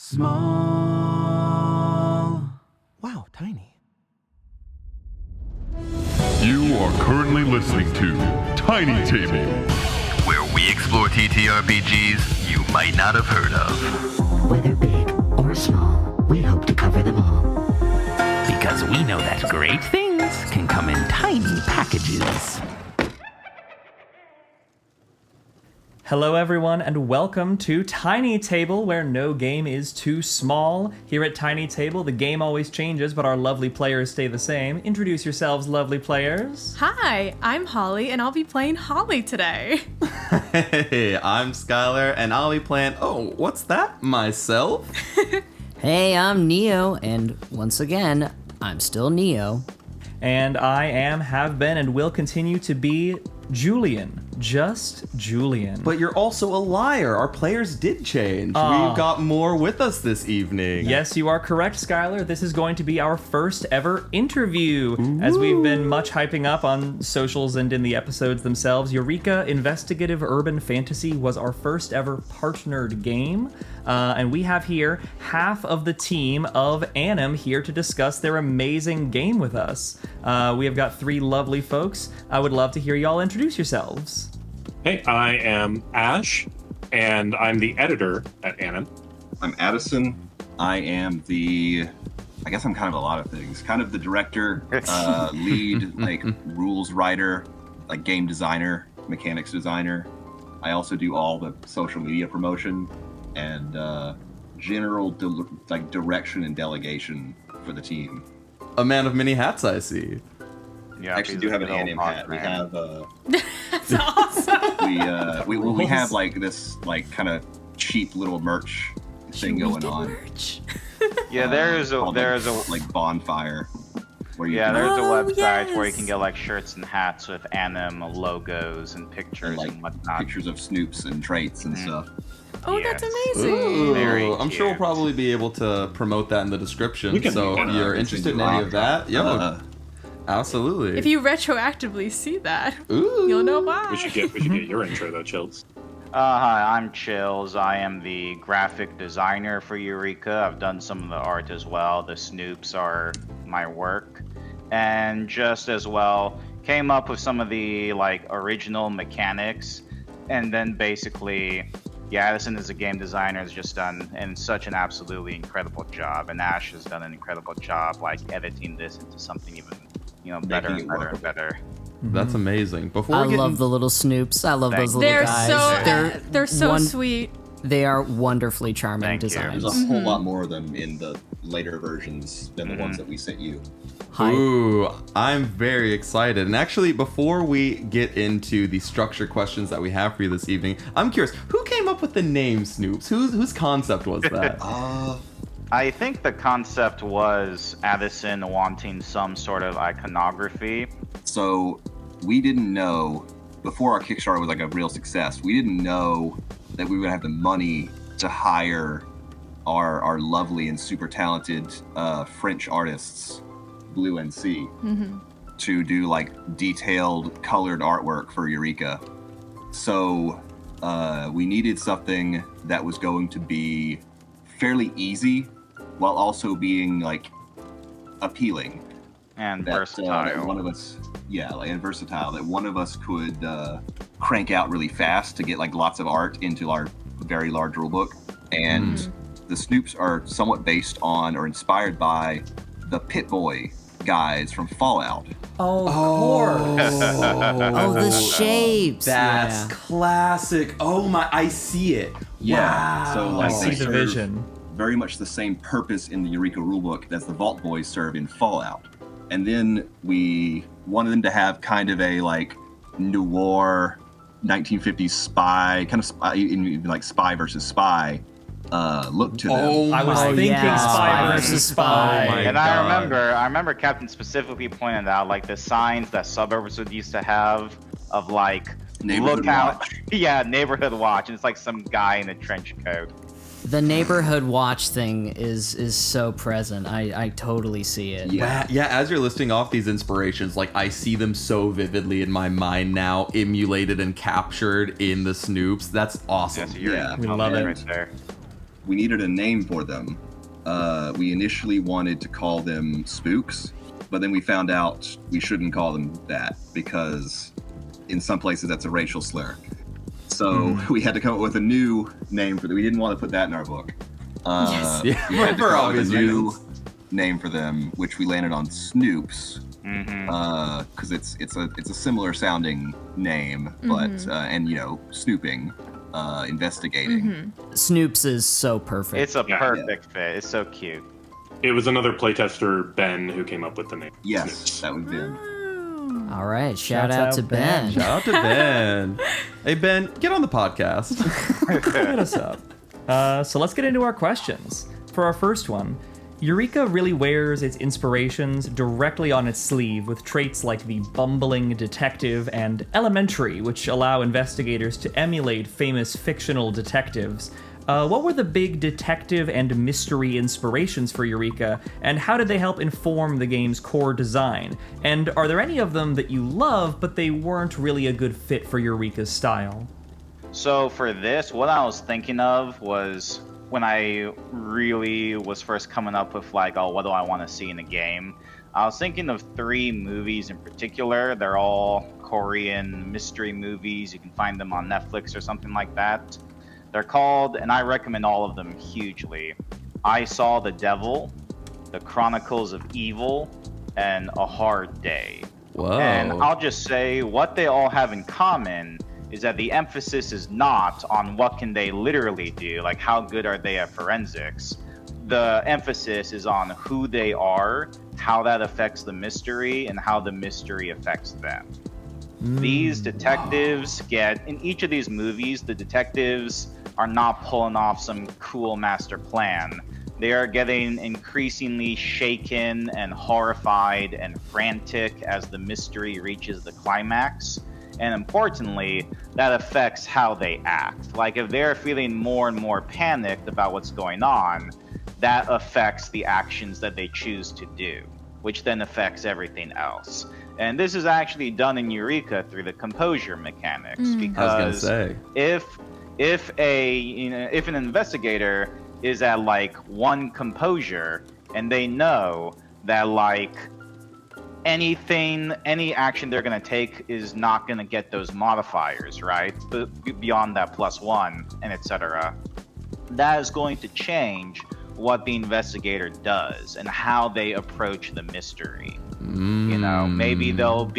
Small. Wow, tiny. You are currently listening to Tiny Table, where we explore TTRPGs you might not have heard of. Whether big or small, we hope to cover them all. Because we know that great things can come in tiny packages. Hello everyone, and welcome to Tiny Table, where no game is too small. Here at Tiny Table, the game always changes, but our lovely players stay the same. Introduce yourselves, lovely players. Hi, I'm Holly, and I'll be playing Holly today. Hey, I'm Skylar, and I'll be playing, what's that? Myself? Hey, I'm Neo, and once again, I'm still Neo. And I have been, and will continue to be Julian. Just Julian. But you're also a liar. Our players did change. We've got more with us this evening. Yes, you are correct, Skylar. This is going to be our first ever interview. Ooh. As we've been much hyping up on socials and in the episodes themselves. Eureka Investigative Urban Fantasy was our first ever partnered game. And we have here half of the team of Anim here to discuss their amazing game with us. We have got three lovely folks. I would love to hear y'all introduce yourselves. Hey, I am Ash, and I'm the editor at Anim. I'm Addison. I am I guess I'm kind of a lot of things. Kind of the director, lead, rules writer, game designer, mechanics designer. I also do all the social media promotion and general direction and delegation for the team. A man of many hats, I see. Yeah, I actually do have an Anim hat. We have That's awesome. we have this kind of cheap little merch thing going on. Merch. Yeah, there's a bonfire. There's a website where you can get shirts and hats with Anim logos and pictures and whatnot. Pictures of Snoops and traits and stuff. Oh, yes. That's amazing. Ooh, I'm sure we'll probably be able to promote that in the description. So if you're interested in any of that, absolutely. If you retroactively see that, you'll know why. We should get your intro though, Chills. Hi, I'm Chills. I am the graphic designer for Eureka. I've done some of the art as well. The Snoops are my work. And just as well, came up with some of the original mechanics. And then basically, Addison is a game designer, has just done such an absolutely incredible job. And Ash has done an incredible job editing this into something even better and better and better. That's amazing. I love the little Snoops. I love those little guys. They're so sweet. They are wonderfully charming designs. There's a whole lot more of them in the later versions than the ones that we sent you. Ooh, I'm very excited. And actually, before we get into the structure questions that we have for you this evening, I'm curious, who came up with the name Snoops? Whose concept was that? I think the concept was Addison wanting some sort of iconography. So we didn't know, before our Kickstarter was a real success, we didn't know that we would have the money to hire our lovely and super talented French artists, Blue and C, to do detailed colored artwork for Eureka. So we needed something that was going to be fairly easy while also being appealing and versatile. That one of us, and versatile. That one of us could crank out really fast to get lots of art into our very large rulebook. And the Snoops are somewhat based on or inspired by the Pit Boy guys from Fallout. Oh, of course. The shapes. That's classic. Oh my, I see it. Yeah. Wow. So I see the vision. Very much the same purpose in the Eureka rulebook as the Vault Boys serve in Fallout. And then we wanted them to have kind of a noir 1950s spy, kind of spy versus spy look to them. I was thinking spy versus spy. And I remember Captain specifically pointed out the signs that suburbs would used to have of neighborhood watch. Yeah, neighborhood watch, and it's some guy in a trench coat. The neighborhood watch thing is so present. I totally see it. Yeah, as you're listing off these inspirations, I see them so vividly in my mind now, emulated and captured in the Snoops. That's awesome. We love it. Right there. we needed a name for them. We initially wanted to call them Spooks, but then we found out we shouldn't call them that because in some places that's a racial slur. So we had to come up with a new name for them. We didn't want to put that in our book. Yes. We had to come up with a new name for them, which we landed on Snoops. Because it's a similar sounding name, but and snooping, investigating. Snoops is so perfect. It's a perfect fit. It's so cute. It was another playtester, Ben, who came up with the name. Yes, that was Ben. All right, shout out to Ben. Shout out to Ben. Hey Ben, get on the podcast. Hit us up. So let's get into our questions. For our first one, Eureka really wears its inspirations directly on its sleeve with traits like the bumbling detective and elementary, which allow investigators to emulate famous fictional detectives. What were the big detective and mystery inspirations for Eureka, and how did they help inform the game's core design? And are there any of them that you love, but they weren't really a good fit for Eureka's style? So for this, what I was thinking of was when I really was first coming up with like, oh, what do I want to see in a game? I was thinking of 3 movies in particular. They're all Korean mystery movies. You can find them on Netflix or something like that. They're called, and I recommend all of them hugely, I Saw the Devil, The Chronicles of Evil, and A Hard Day. Whoa. And I'll just say what they all have in common is that the emphasis is not on what can they literally do, like how good are they at forensics. The emphasis is on who they are, how that affects the mystery, and how the mystery affects them. These detectives in each of these movies, the detectives are not pulling off some cool master plan. They are getting increasingly shaken and horrified and frantic as the mystery reaches the climax. And importantly, that affects how they act. Like if they're feeling more and more panicked about what's going on, that affects the actions that they choose to do, which then affects everything else. And this is actually done in Eureka through the composure mechanics, because if an investigator is at like 1 composure and they know that like any action they're going to take is not going to get those modifiers, right? But beyond that +1 and etc. That is going to change what the investigator does and how they approach the mystery. Maybe they'll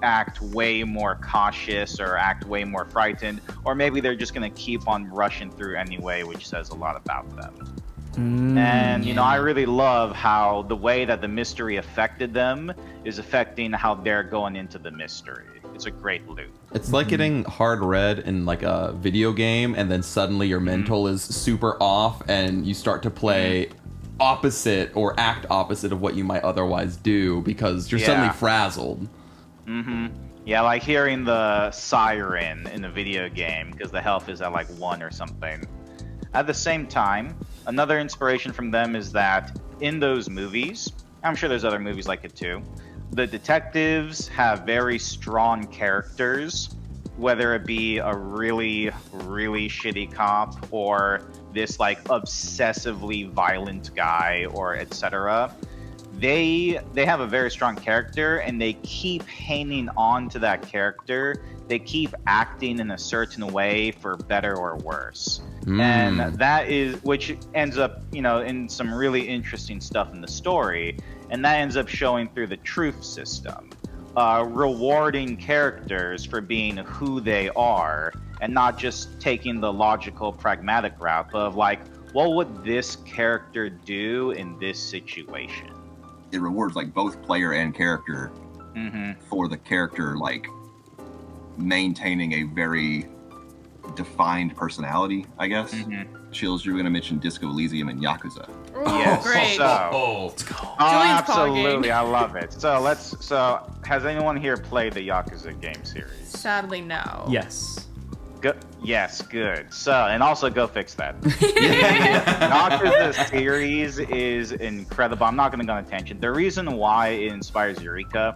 act way more cautious or act way more frightened, or maybe they're just going to keep on rushing through anyway, which says a lot about them. And I really love how the way that the mystery affected them is affecting how they're going into the mystery. It's a great loop. It's like getting hard read in like a video game, and then suddenly your mental is super off, and you start to play opposite or act opposite of what you might otherwise do because you're suddenly frazzled. Yeah, like hearing the siren in a video game because the health is at like 1 or something. At the same time, another inspiration from them is that in those movies, I'm sure there's other movies like it too, the detectives have very strong characters, whether it be a really, really shitty cop or this like obsessively violent guy or etc. They have a very strong character, and they keep hanging on to that character. They keep acting in a certain way for better or worse. And that is, which ends up, in some really interesting stuff in the story. And that ends up showing through the truth system, rewarding characters for being who they are and not just taking the logical, pragmatic route, but of like, what would this character do in this situation? It rewards like both player and character for the character like maintaining a very defined personality, I guess. Chills, you were going to mention Disco Elysium and Yakuza. Yes. Great. Let's go. Absolutely, I love it. So has anyone here played the Yakuza game series? Sadly, no. Yes. Yes, good. So, and also go fix that. Yakuza series is incredible. I'm not going to go on a tangent. The reason why it inspires Eureka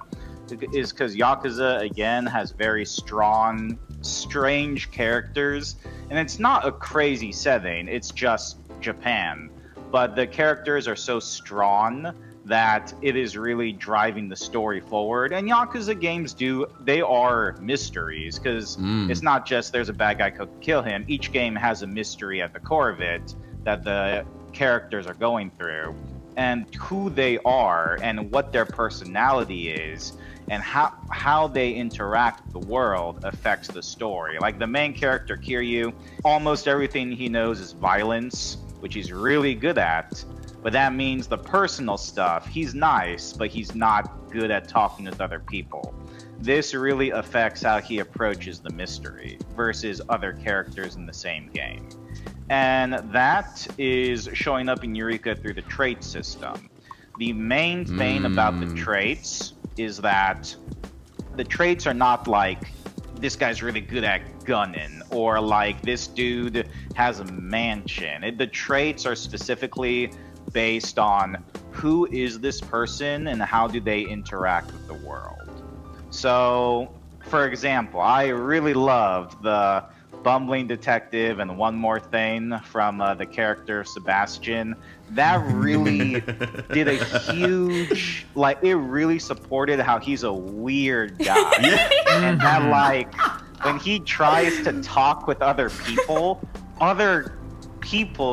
is because Yakuza, again, has very strong strange characters, and it's not a crazy setting, it's just Japan. But the characters are so strong that it is really driving the story forward. And Yakuza games they are mysteries, because it's not just there's a bad guy, kill him. Each game has a mystery at the core of it that the characters are going through, and who they are and what their personality is and how they interact with the world affects the story. Like the main character, Kiryu, almost everything he knows is violence, which he's really good at. But that means the personal stuff, he's nice, but he's not good at talking with other people. This really affects how he approaches the mystery versus other characters in the same game. And that is showing up in Eureka through the trait system. The main thing about the traits is that the traits are not like, this guy's really good at gunning, or like, this dude has a mansion. The traits are specifically based on who is this person and how do they interact with the world. So, for example, I really loved the bumbling detective and one more thing from the character Sebastian. That really did a huge, like, it really supported how he's a weird guy. And that, like, when he tries to talk with other people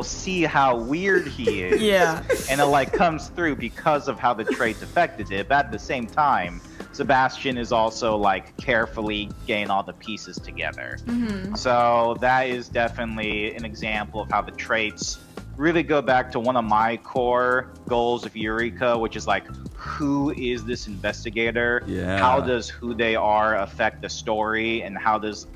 see how weird he is. Yeah. And it like comes through because of how the traits affected it. But at the same time, Sebastian is also like carefully getting all the pieces together. So that is definitely an example of how the traits really go back to one of my core goals of Eureka, which is like, who is this investigator? Yeah. How does who they are affect the story, and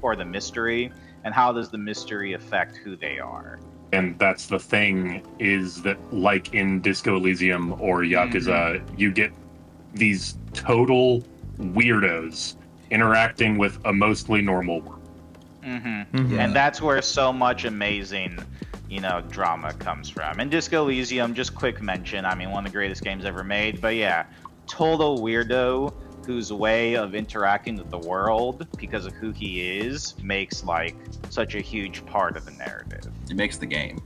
or the mystery, and how does the mystery affect who they are? And that's the thing, is that like in Disco Elysium or Yakuza, you get these total weirdos interacting with a mostly normal world. And that's where so much amazing, drama comes from. And Disco Elysium, just quick mention, I mean, one of the greatest games ever made, but yeah, total weirdo whose way of interacting with the world because of who he is makes like such a huge part of the narrative. It makes the game.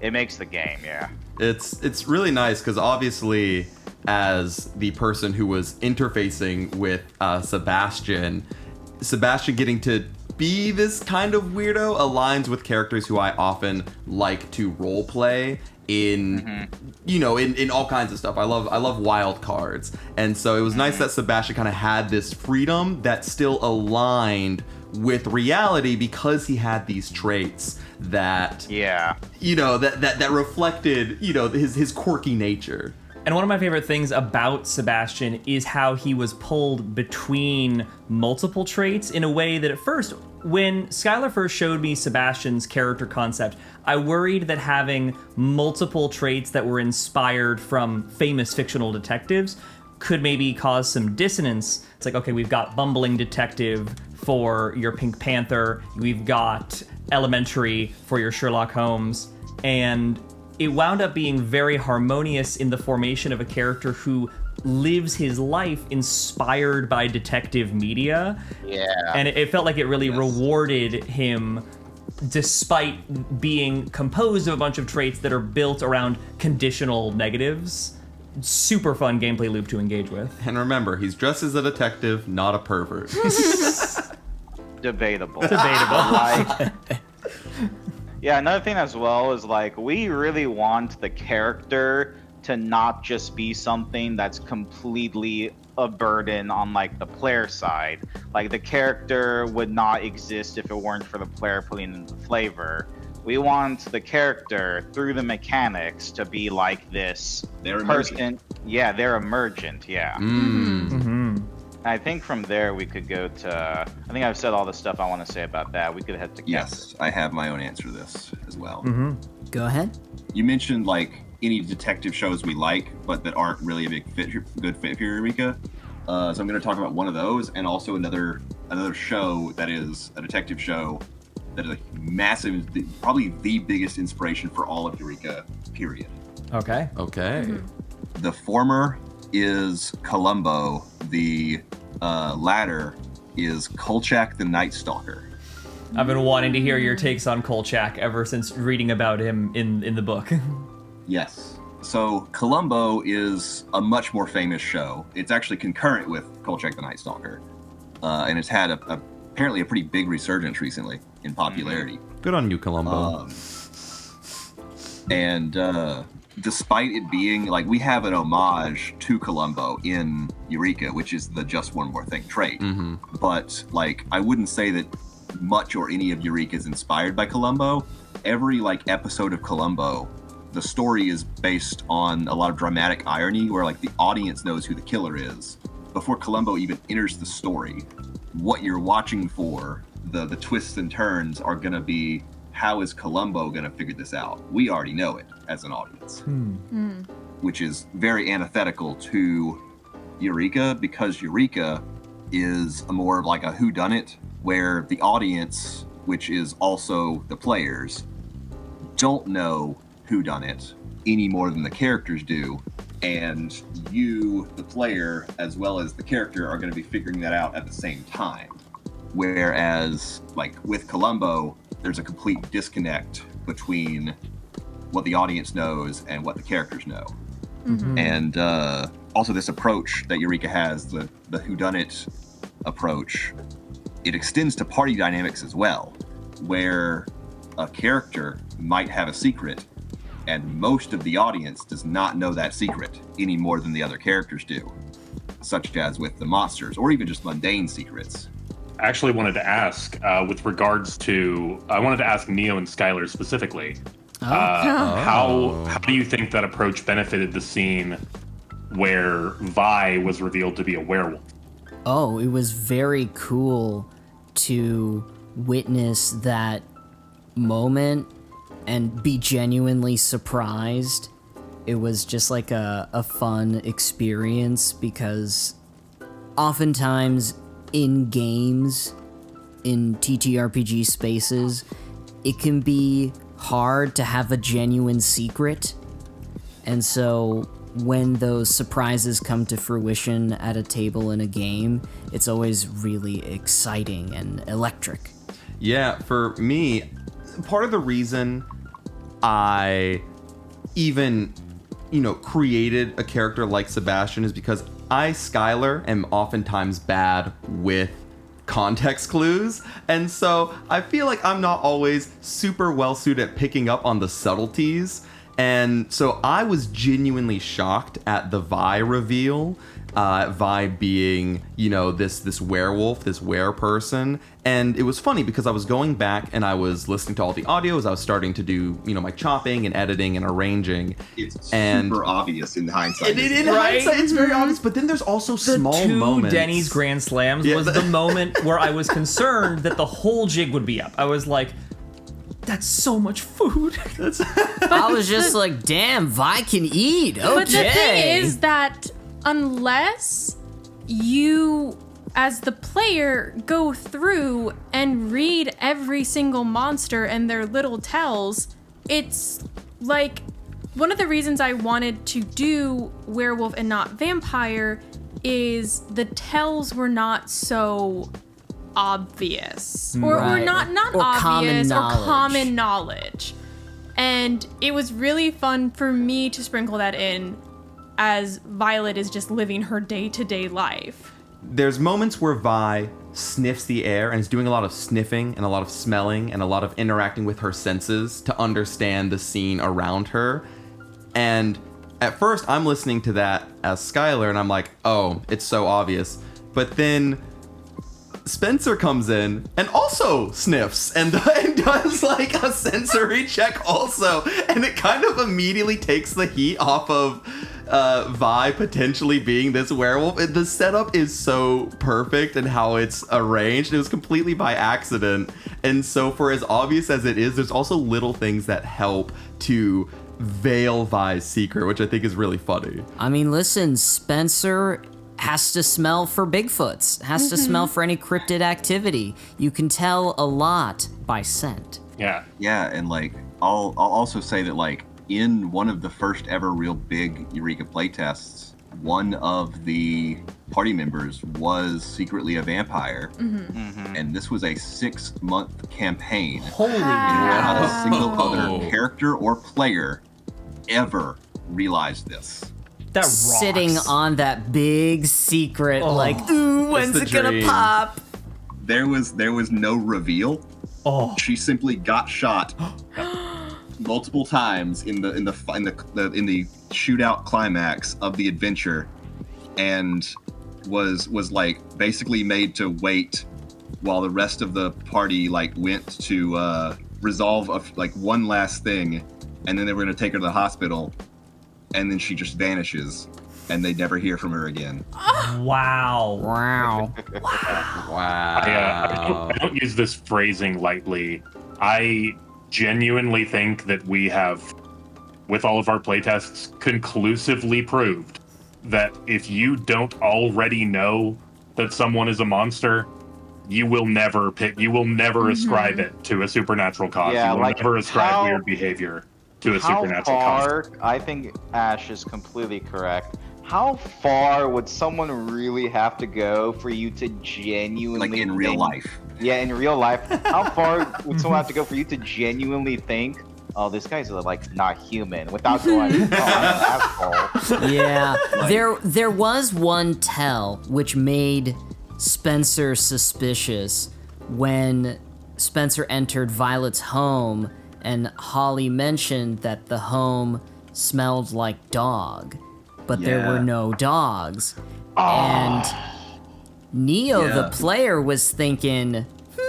It makes the game, yeah. It's really nice because obviously, as the person who was interfacing with Sebastian getting to be this kind of weirdo aligns with characters who I often like to role play in in all kinds of stuff. I love wild cards, and so it was nice that Sebastian kind of had this freedom that still aligned with reality because he had these traits that that reflected his quirky nature. And one of my favorite things about Sebastian is how he was pulled between multiple traits in a way that at first, when Skylar first showed me Sebastian's character concept, I worried that having multiple traits that were inspired from famous fictional detectives could maybe cause some dissonance. It's like, okay, we've got bumbling detective for your Pink Panther, we've got elementary for your Sherlock Holmes, and it wound up being very harmonious in the formation of a character who lives his life inspired by detective media. Yeah. And it felt like it really rewarded him despite being composed of a bunch of traits that are built around conditional negatives. Super fun gameplay loop to engage with. And remember, he's dressed as a detective, not a pervert. Debatable. Debatable. Yeah, another thing as well is like, we really want the character to not just be something that's completely a burden on like the player side. Like the character would not exist if it weren't for the player putting in the flavor. We want the character through the mechanics to be like this person. Yeah, they're emergent. Yeah. I think from there we could go to, I think I've said all the stuff I want to say about that. We could head to Yes, I have my own answer to this as well. Go ahead. You mentioned like any detective shows we like, but that aren't really a good fit for Eureka. So I'm going to talk about one of those, and also another show that is a detective show that is a massive, probably the biggest inspiration for all of Eureka, period. Okay. The former is Columbo. The latter is Kolchak the Night Stalker. I've been wanting to hear your takes on Kolchak ever since reading about him in the book. Yes. So Columbo is a much more famous show. It's actually concurrent with Kolchak the Night Stalker. And it's had apparently a pretty big resurgence recently in popularity. Good on you, Columbo. Despite it being, like, we have an homage to Columbo in Eureka, which is the just one more thing trait. But, like, I wouldn't say that much or any of Eureka is inspired by Columbo. Every, like, episode of Columbo, the story is based on a lot of dramatic irony where, like, the audience knows who the killer is before Columbo even enters the story. What you're watching for, the twists and turns, are going to be, how is Columbo going to figure this out? We already know it as an audience, which is very antithetical to Eureka, because Eureka is a more of like a whodunit, where the audience, which is also the players, don't know whodunit any more than the characters do. And you, the player, as well as the character, are going to be figuring that out at the same time. Whereas, like, with Columbo, there's a complete disconnect between what the audience knows and what the characters know. And also this approach that Eureka has, the whodunit approach, it extends to party dynamics as well, where a character might have a secret and most of the audience does not know that secret any more than the other characters do, such as with the monsters, or even just mundane secrets. I actually wanted to ask, with regards to, I wanted to ask Neo and Skylar specifically, how do you think that approach benefited the scene where Vi was revealed to be a werewolf? Oh, it was very cool to witness that moment and be genuinely surprised. It was just like a fun experience, because oftentimes in games, in TTRPG spaces, it can be hard to have a genuine secret. And so when those surprises come to fruition at a table in a game, it's always really exciting and electric. Yeah, for me, part of the reason I even, created a character like Sebastian is because I, Skylar, am oftentimes bad with context clues. And so I feel like I'm not always super well suited at picking up on the subtleties. And so I was genuinely shocked at the Vi reveal. Vi being, this werewolf, this were-person. And it was funny because I was going back and I was listening to all the audio as I was starting to do, my chopping and editing and arranging. It's super obvious in hindsight. In hindsight, it's very obvious, but then there's also small moments. Denny's Grand Slams was the moment where I was concerned that the whole jig would be up. I was like, that's so much food. I was just like, damn, Vi can eat. Okay. But the thing is that unless you, as the player, go through and read every single monster and their little tells, it's like, one of the reasons I wanted to do werewolf and not vampire is the tells were not so obvious, or not obvious, or common knowledge. And it was really fun for me to sprinkle that in, as Violet is just living her day-to-day life. There's moments where Vi sniffs the air and is doing a lot of sniffing and a lot of smelling and a lot of interacting with her senses to understand the scene around her. And at first I'm listening to that as Skylar and I'm like, oh, it's so obvious. But then Spencer comes in and also sniffs and does like a sensory check also, and it kind of immediately takes the heat off of Vi potentially being this werewolf. The setup is so perfect and how it's arranged. It was completely by accident, and so for as obvious as it is, there's also little things that help to veil Vi's secret, which I think is really funny. I mean, listen, Spencer has to smell for Bigfoots, has to smell for any cryptid activity. You can tell a lot by scent. Yeah, and like I'll also say that, like, in one of the first ever real big Eureka playtests, one of the party members was secretly a vampire, and this was a 6-month campaign. Holy Not cow. a single other character or player ever realized this. That rocks. Sitting on that big secret, ooh, when's the it gonna dream. pop? There was no reveal. Oh. She simply got shot multiple times in the shootout climax of the adventure, and was like basically made to wait while the rest of the party like went to resolve one last thing, and then they were gonna take her to the hospital, and then she just vanishes, and they never hear from her again. Wow. Wow. Wow. I don't use this phrasing lightly. I genuinely think that we have, with all of our playtests, conclusively proved that if you don't already know that someone is a monster, you will never ascribe it to a supernatural cause. Yeah, you will like, never ascribe how- weird behavior to a How supernatural far, cause. I think Ash is completely correct. How far would someone really have to go for you to genuinely Like in real think- life. Yeah, in real life. How far would someone have to go for you to genuinely think, oh, this guy's like not human, without going, oh, I'm an asshole. Yeah, there was one tell which made Spencer suspicious when Spencer entered Violet's home and Holly mentioned that the home smelled like dog, but there Yeah. were no dogs. And Neo, the player, was thinking,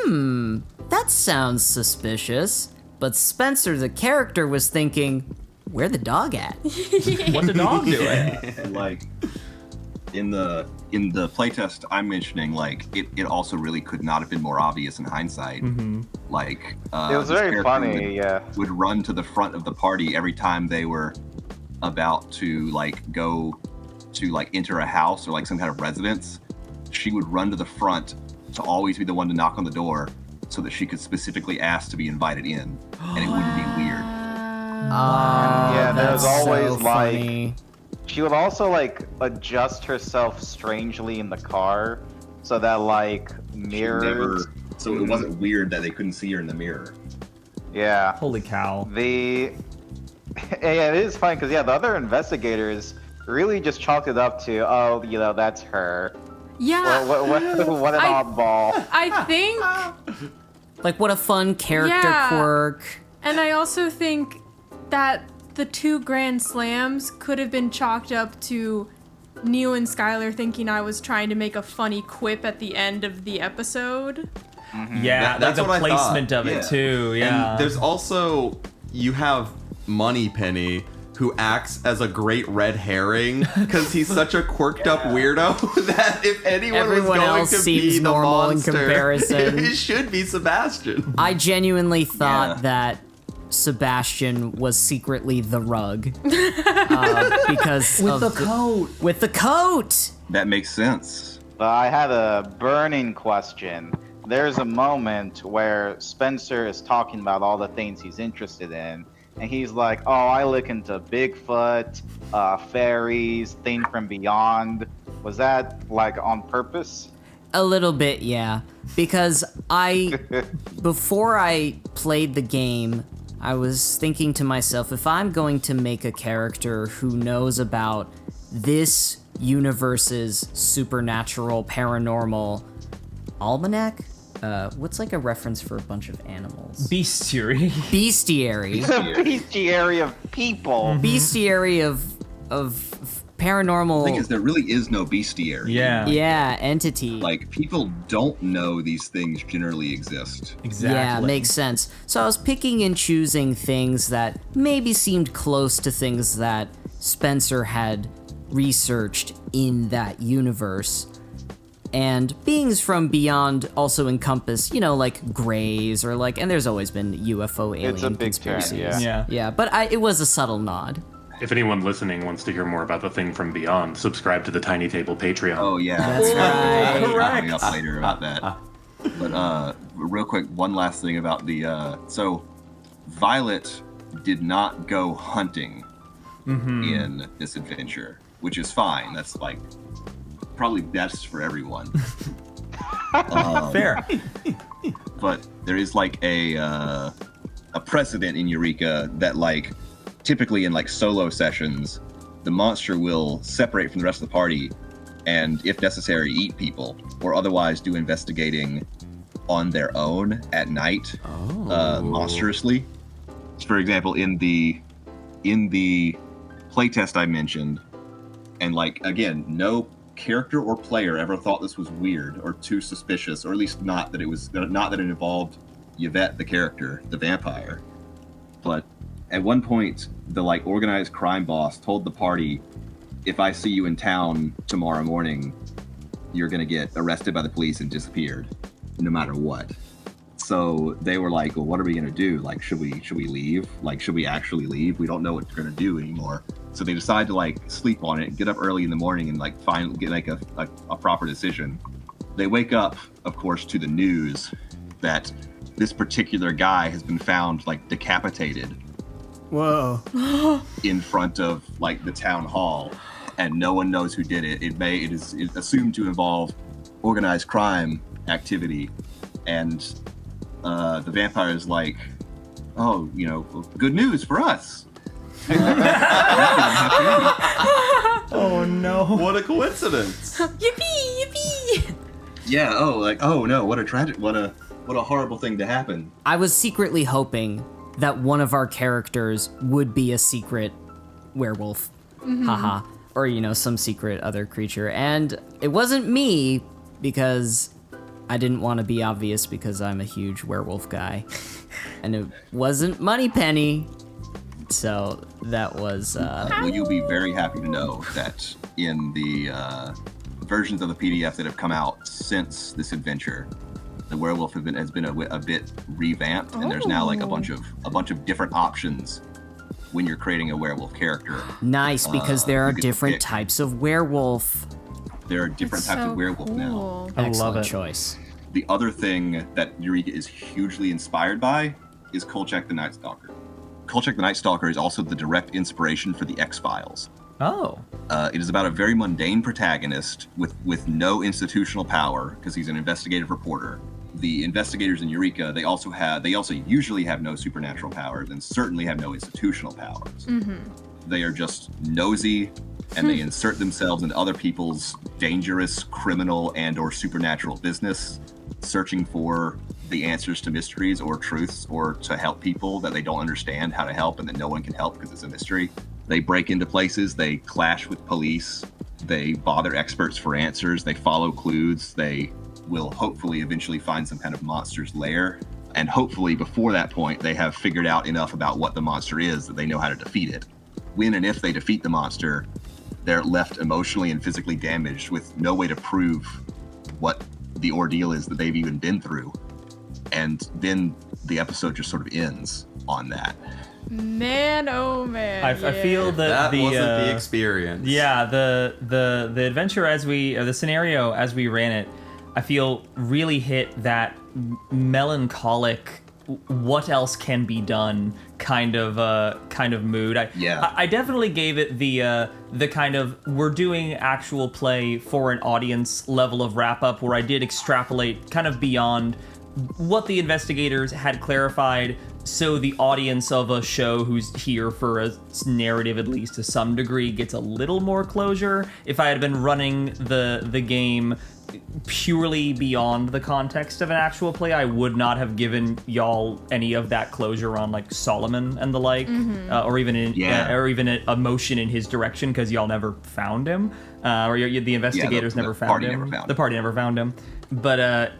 that sounds suspicious. But Spencer, the character, was thinking, where the dog at? What's the dog doing? Like in the playtest I'm mentioning, like it also really could not have been more obvious in hindsight. Like It was this very character funny, would run to the front of the party every time they were about to like go to like enter a house or like some kind of residence. She would run to the front to always be the one to knock on the door so that she could specifically ask to be invited in, and it wouldn't be weird. Yeah, there's That's always so like funny. she would also like adjust herself strangely in the car so that like mirrors. So it wasn't weird that they couldn't see her in the mirror. Yeah. Holy cow. Yeah, it is funny because the other investigators really just chalked it up to, oh, that's her. Yeah. What an oddball. I think, Like, what a fun character Yeah. quirk. and I also think that the 2 Grand Slams could have been chalked up to Neo and Skylar thinking I was trying to make a funny quip at the end of the episode. Yeah, That's like the what I thought. placement of it Yeah. too. Yeah. And there's also, you have Moneypenny, who acts as a great red herring because he's such a quirked up weirdo that if anyone Everyone was going else to seems be the normal in monster, comparison. it should be Sebastian. I genuinely thought Yeah. that Sebastian was secretly the rug. Because with of the coat. With the coat! That makes sense. But I had a burning question. There's a moment where Spencer is talking about all the things he's interested in, and he's like, oh, I look into Bigfoot, fairies, thing from beyond. Was that like on purpose? A little bit, yeah. Because before I played the game, I was thinking to myself, if I'm going to make a character who knows about this universe's supernatural, paranormal almanac, what's like a reference for a bunch of animals? Bestiary. Bestiary. The bestiary of people. Bestiary of paranormal. The thing is, there really is no bestiary. Yeah. Yeah, entity. Like, people don't know these things generally exist. Exactly. Yeah, makes sense. So I was picking and choosing things that maybe seemed close to things that Spencer had researched in that universe. And beings from beyond also encompass, like Greys or like, and there's always been UFO alien It's a big term, conspiracies. yeah. Yeah. Yeah, but it was a subtle nod. If anyone listening wants to hear more about the thing from beyond, subscribe to the Tiny Table Patreon. Oh yeah, That's right. I'll be up later about that. But real quick, one last thing about the so Violet did not go hunting in this adventure, which is fine. That's like probably best for everyone. Fair. But there is like a precedent in Eureka that like typically in like solo sessions, the monster will separate from the rest of the party and, if necessary, eat people or otherwise do investigating on their own at night, monstrously. For example, in the playtest I mentioned, and like again, no character or player ever thought this was weird or too suspicious, or at least not that it involved Yvette, the character, the vampire. But at one point, the like organized crime boss told the party, if I see you in town tomorrow morning, you're gonna get arrested by the police and disappeared, no matter what. So they were like, well, what are we gonna do? Like, should we leave? Like, should we actually leave? We don't know what we're gonna do anymore. So they decide to like sleep on it, get up early in the morning and like make a proper decision. They wake up, of course, to the news that this particular guy has been found like decapitated. Whoa. In front of like the town hall, and no one knows who did it. It is assumed to involve organized crime activity, and the vampire is like, oh, good news for us. Oh no! What a coincidence! Yippee! Yeah. Oh no! What a horrible thing to happen. I was secretly hoping that one of our characters would be a secret werewolf. Haha. Or, some secret other creature. And it wasn't me, because I didn't want to be obvious because I'm a huge werewolf guy. And it wasn't Moneypenny. So that was... Well, you'll be very happy to know that in the versions of the PDF that have come out since this adventure, the werewolf has been a bit revamped, and there's now like a bunch of different options when you're creating a werewolf character. Nice, because there are different types of werewolf. There are different types of werewolf now. I Excellent love it. choice. The other thing that Eureka is hugely inspired by is Kolchak the Night Stalker. Kolchak the Night Stalker is also the direct inspiration for the X-Files. Oh. It is about a very mundane protagonist with no institutional power, because he's an investigative reporter. The investigators in Eureka, they also usually have no supernatural powers and certainly have no institutional powers. They are just nosy, and they insert themselves into other people's dangerous criminal and or supernatural business, searching for the answers to mysteries or truths, or to help people that they don't understand how to help and that no one can help because it's a mystery. They break into places, they clash with police, they bother experts for answers, they follow clues, they will hopefully eventually find some kind of monster's lair. And hopefully before that point, they have figured out enough about what the monster is that they know how to defeat it. When and if they defeat the monster, they're left emotionally and physically damaged with no way to prove what the ordeal is that they've even been through. And then the episode just sort of ends on that. Man, oh man. I feel that wasn't the experience. Yeah, the adventure the scenario as we ran it, I feel really hit that melancholic, what else can be done kind of mood. I definitely gave it the kind of, we're doing actual play for an audience level of wrap up, where I did extrapolate kind of beyond what the investigators had clarified, so the audience of a show who's here for a narrative, at least to some degree, gets a little more closure. If I had been running the game purely beyond the context of an actual play, I would not have given y'all any of that closure on like Solomon and the like, or even a emotion in his direction, because y'all never found him, or the investigators never found him. The party never found him. But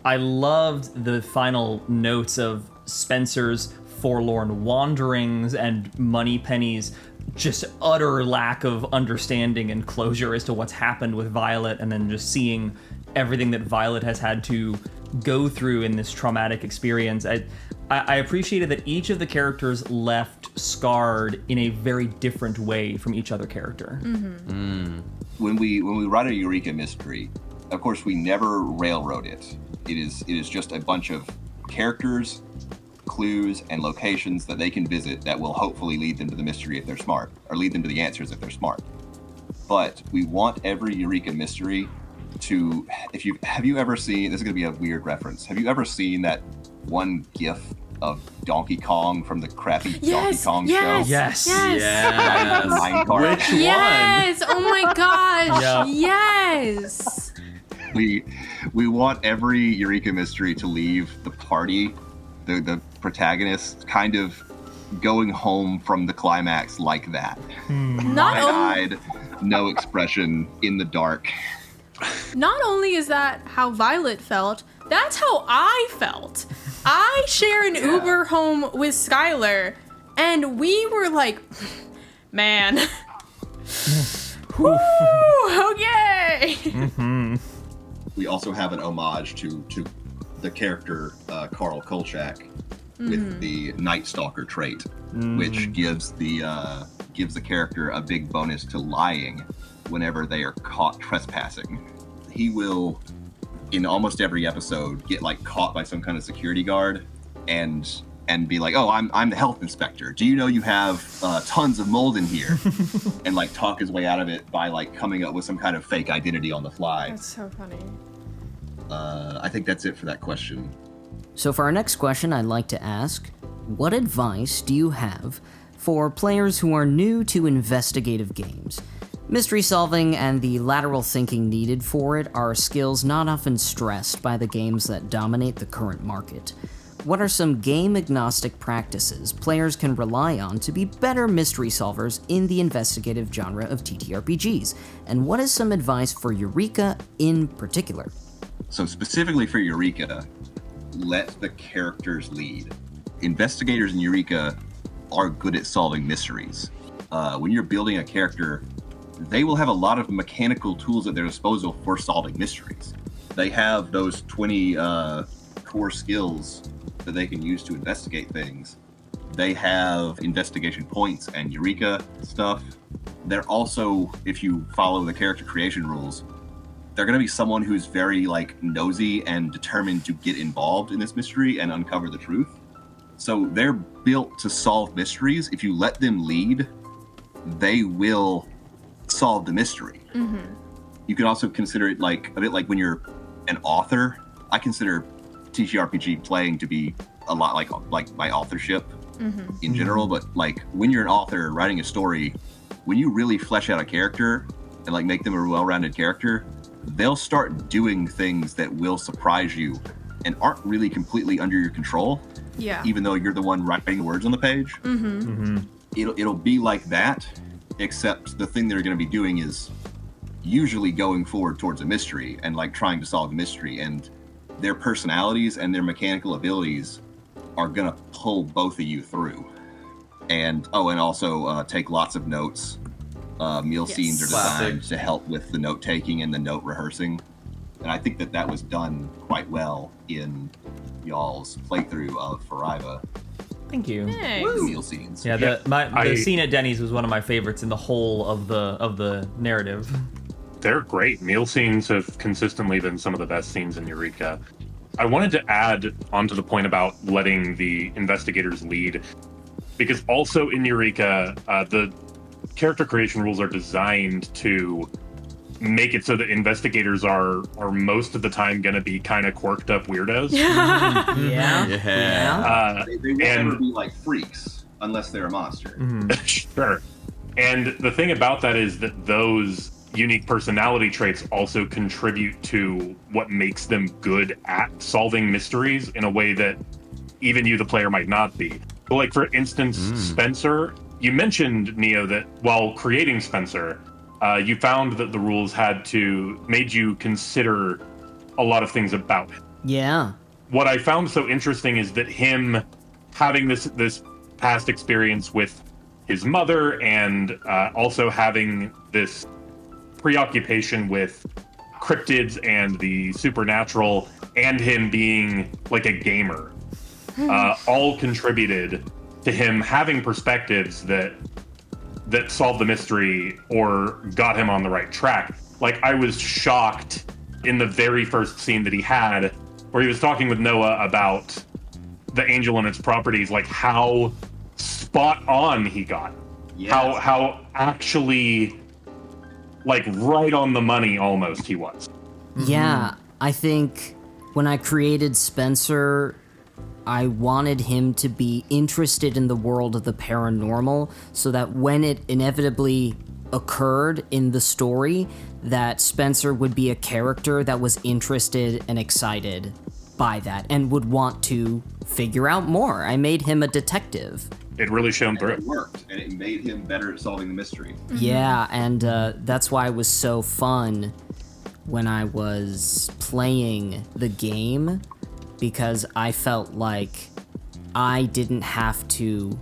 I loved the final notes of Spencer's forlorn wanderings and Moneypenny's just utter lack of understanding and closure as to what's happened with Violet, and then just seeing everything that Violet has had to go through in this traumatic experience. I appreciated that each of the characters left scarred in a very different way from each other character. When we write a Eureka mystery, of course we never railroad it. It is just a bunch of characters clues and locations that they can visit that will hopefully lead them to the mystery if they're smart, or lead them to the answers if they're smart. But we want every Eureka mystery to, have you ever seen, this is going to be a weird reference, have you ever seen that one GIF of Donkey Kong from the crappy Donkey Kong show? Yes. Minecart. Which one? Yes. Oh my gosh. Yep. Yes. We want every Eureka mystery to leave the party, the protagonist, kind of going home from the climax like that. Not only, Wide-eyed, no expression, in the dark. not only is that how Violet felt, that's how I felt. I share an Uber home with Skylar, and we were like, man. Woo, okay. We also have an homage to the character Carl Kolchak with the Night Stalker trait, which gives the character a big bonus to lying whenever they are caught trespassing. He will, in almost every episode, get like caught by some kind of security guard and be like, "Oh, I'm the health inspector. Do you know you have tons of mold in here?" And like talk his way out of it by like coming up with some kind of fake identity on the fly. That's so funny. I think that's it for that question. So for our next question, I'd like to ask, what advice do you have for players who are new to investigative games? Mystery solving and the lateral thinking needed for it are skills not often stressed by the games that dominate the current market. What are some game-agnostic practices players can rely on to be better mystery solvers in the investigative genre of TTRPGs? And what is some advice for Eureka in particular? So specifically for Eureka, let the characters lead. Investigators in Eureka are good at solving mysteries. When you're building a character, they will have a lot of mechanical tools at their disposal for solving mysteries. They have those 20 core skills that they can use to investigate things. They have investigation points and Eureka stuff. They're also, if you follow the character creation rules, they're going to be someone who's very like nosy and determined to get involved in this mystery and uncover the truth. So they're built to solve mysteries. If you let them lead, they will solve the mystery. You can also consider it like a bit like when you're an author. I consider TTRPG playing to be a lot like my authorship in general. But like when you're an author writing a story, when you really flesh out a character and like make them a well-rounded character, they'll start doing things that will surprise you and aren't really completely under your control. Yeah. Even though you're the one writing the words on the page. It'll be like that, except the thing they're going to be doing is usually going forward towards a mystery and like trying to solve a mystery, and their personalities and their mechanical abilities are going to pull both of you through. And also take lots of notes. Meal scenes are designed to help with the note taking and the note rehearsing, and I think that was done quite well in y'all's playthrough of Fariva. Thank you. The meal scenes. Yeah, the scene at Denny's was one of my favorites in the whole of the narrative. They're great. Meal scenes have consistently been some of the best scenes in Eureka. I wanted to add onto the point about letting the investigators lead, because also in Eureka, the character creation rules are designed to make it so that investigators are most of the time going to be kind of quirked up weirdos. They won't ever be like freaks unless they're a monster. Sure. And the thing about that is that those unique personality traits also contribute to what makes them good at solving mysteries in a way that even you, the player, might not be. So like, for instance, Spencer, you mentioned, Neo, that while creating Spencer, you found that the rules made you consider a lot of things about him. Yeah. What I found so interesting is that him having this past experience with his mother and also having this preoccupation with cryptids and the supernatural, and him being like a gamer, all contributed to him having perspectives that solved the mystery or got him on the right track. Like, I was shocked in the very first scene that he had, where he was talking with Noah about the angel and its properties, like how spot on he got. Yes. How actually like right on the money almost he was. Yeah, I think when I created Spencer, I wanted him to be interested in the world of the paranormal so that when it inevitably occurred in the story, that Spencer would be a character that was interested and excited by that and would want to figure out more. I made him a detective. It really shone through. It worked, and it made him better at solving the mystery. Yeah, and that's why it was so fun when I was playing the game, because I felt like I didn't have to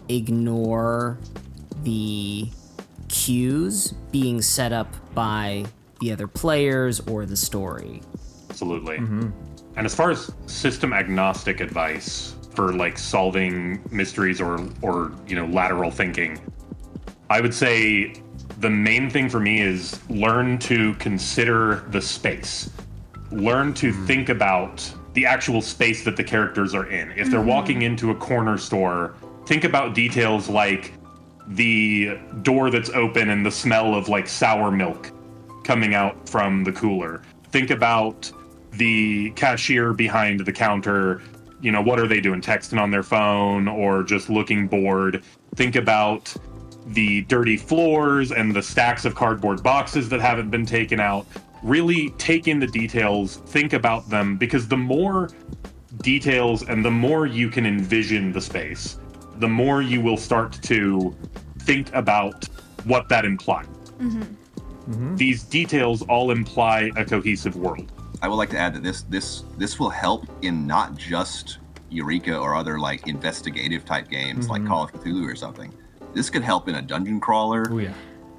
ignore the cues being set up by the other players or the story. Absolutely. And as far as system agnostic advice for like solving mysteries or lateral thinking, I would say the main thing for me is learn to consider the space. Learn to think about the actual space that the characters are in. If they're walking into a corner store, think about details like the door that's open and the smell of like sour milk coming out from the cooler. Think about the cashier behind the counter. What are they doing? Texting on their phone or just looking bored? Think about the dirty floors and the stacks of cardboard boxes that haven't been taken out. Really take in the details, think about them, because the more details and the more you can envision the space, the more you will start to think about what that implies. These details all imply a cohesive world. I would like to add that this will help in not just Eureka or other like investigative type games like Call of Cthulhu or something. This could help in a dungeon crawler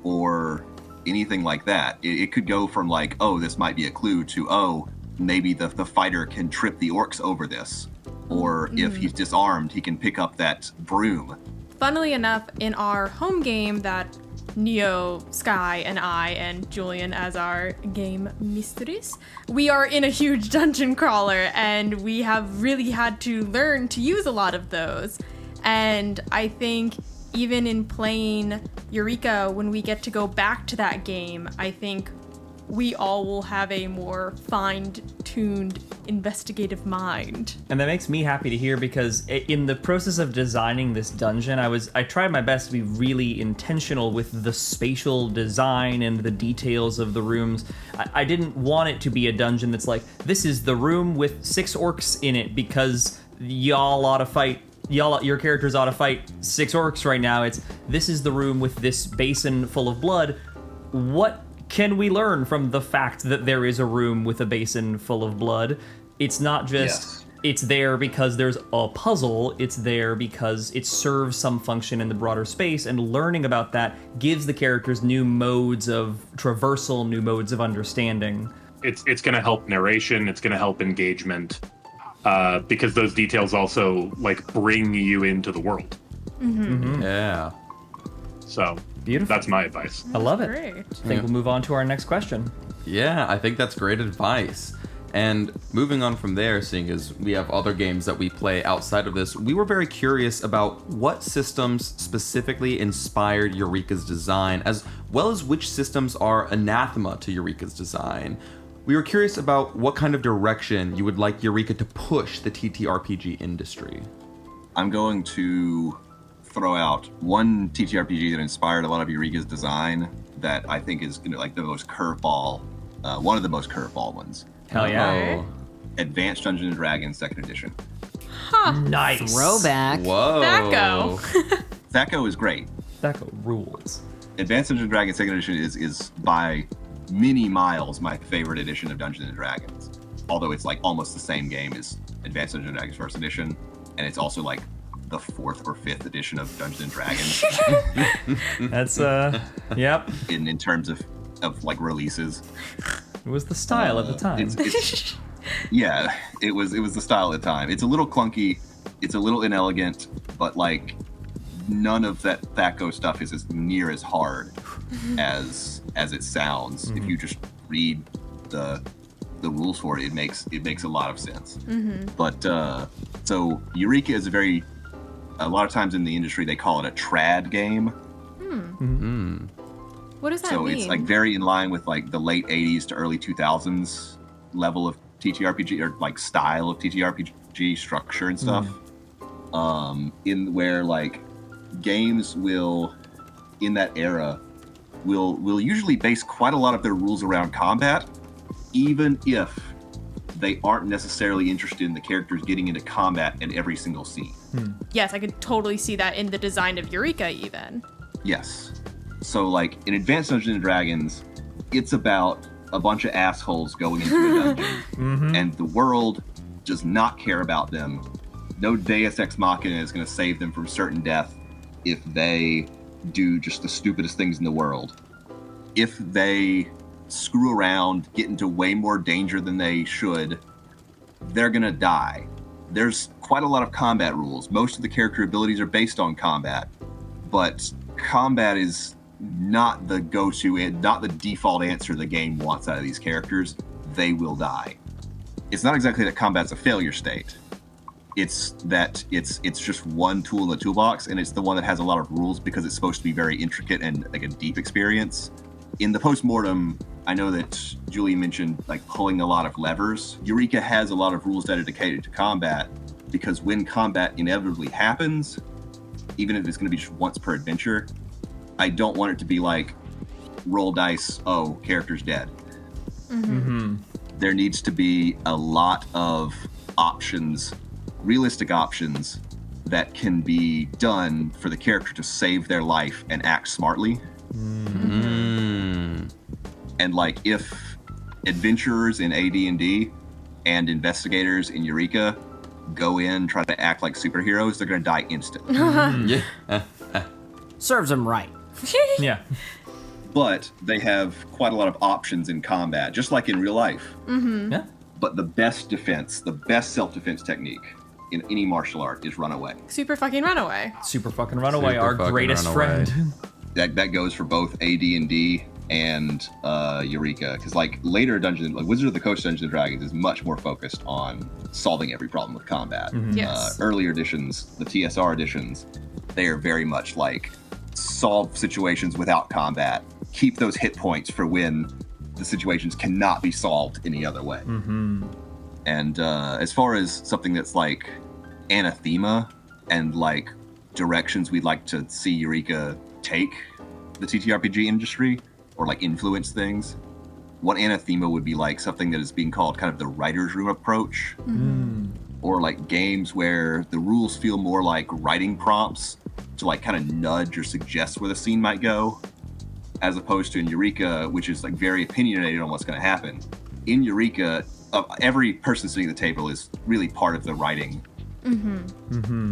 or anything like that. It could go from like, oh, this might be a clue to, oh, maybe the fighter can trip the orcs over this. Or if he's disarmed, he can pick up that broom. Funnily enough, in our home game that Neo, Sky, and I, and Julian as our game mistress, we are in a huge dungeon crawler, and we have really had to learn to use a lot of those. And I think even in playing Eureka, when we get to go back to that game, I think we all will have a more fine-tuned investigative mind. And that makes me happy to hear, because in the process of designing this dungeon, I tried my best to be really intentional with the spatial design and the details of the rooms. I didn't want it to be a dungeon that's like, this is the room with 6 orcs in it because your characters ought to fight 6 orcs right now. This is the room with this basin full of blood. What can we learn from the fact that there is a room with a basin full of blood? It's not just it's there because there's a puzzle. It's there because it serves some function in the broader space, and learning about that gives the characters new modes of traversal, new modes of understanding. It's going to help narration. It's going to help engagement. Because those details also like bring you into the world. Yeah. So beautiful. That's my advice. I love it. Great. I think we'll move on to our next question. Yeah, I think that's great advice. And moving on from there, seeing as we have other games that we play outside of this, we were very curious about what systems specifically inspired Eureka's design, as well as which systems are anathema to Eureka's design. We were curious about what kind of direction you would like Eureka to push the TTRPG industry. I'm going to throw out one TTRPG that inspired a lot of Eureka's design that I think is like the most curveball, one of the most curveball ones. Hell yeah. Advanced Dungeons & Dragons 2nd edition. Nice. Throwback. Whoa. THACO is great. THACO rules. Advanced Dungeons & Dragons 2nd edition is by many miles my favorite edition of Dungeons & Dragons. Although it's like almost the same game as Advanced Dungeons & Dragons 1st edition, and it's also like the 4th or 5th edition of Dungeons & Dragons. That's yep. In terms of like releases. It was the style at the time. Yeah, it was the style at the time. It's a little clunky, it's a little inelegant, but like none of that THACO stuff is as near as hard as it sounds if you just read the the rules for it, it makes a lot of sense. But so Eureka is a lot of times in the industry they call it a trad game. What does that So mean? it's like very in line with like the late 80s to early 2000s level of TTRPG, or like style of TTRPG structure and stuff. In where like games will, in that era, will usually base quite a lot of their rules around combat, even if they aren't necessarily interested in the characters getting into combat in every single scene. Yes, I could totally see that in the design of Eureka even. Yes. So, like, in Advanced Dungeons and Dragons, it's about a bunch of assholes going into a dungeon, and the world does not care about them. No Deus Ex Machina is going to save them from certain death if they do just the stupidest things in the world. If they screw around, get into way more danger than they should, they're going to die. There's quite a lot of combat rules. Most of the character abilities are based on combat, but combat is not the go-to and not the default answer the game wants out of these characters. They will die. It's not exactly that combat's a failure state. It's that it's just one tool in the toolbox, and it's the one that has a lot of rules because it's supposed to be very intricate and like a deep experience. In the postmortem, I know that Julie mentioned like pulling a lot of levers. Eureka has a lot of rules dedicated to combat because when combat inevitably happens, even if it's going to be just once per adventure, I don't want it to be like roll dice, oh, character's dead. There needs to be a lot of options, realistic options that can be done for the character to save their life and act smartly. And like if adventurers in AD&D and investigators in Eureka go in, try to act like superheroes, they're going to die instantly. Serves them right. Yeah. But they have quite a lot of options in combat, just like in real life. Yeah. But the best defense, the best self-defense technique in any martial art is run away. Super fucking runaway. Super fucking runaway, Super our fucking greatest runaway. friend. That goes for both AD&D and Eureka, because like later dungeons, like Wizard of the Coast Dungeons and Dragons is much more focused on solving every problem with combat. Yes. Earlier editions, the TSR editions, they are very much like solve situations without combat, keep those hit points for when the situations cannot be solved any other way. And as far as something that's like anathema and like directions we'd like to see Eureka take the TTRPG industry or like influence things, one anathema would be like something that is being called kind of the writer's room approach, or like games where the rules feel more like writing prompts to like kind of nudge or suggest where the scene might go, as opposed to in Eureka, which is like very opinionated on what's going to happen. In Eureka, every person sitting at the table is really part of the writing,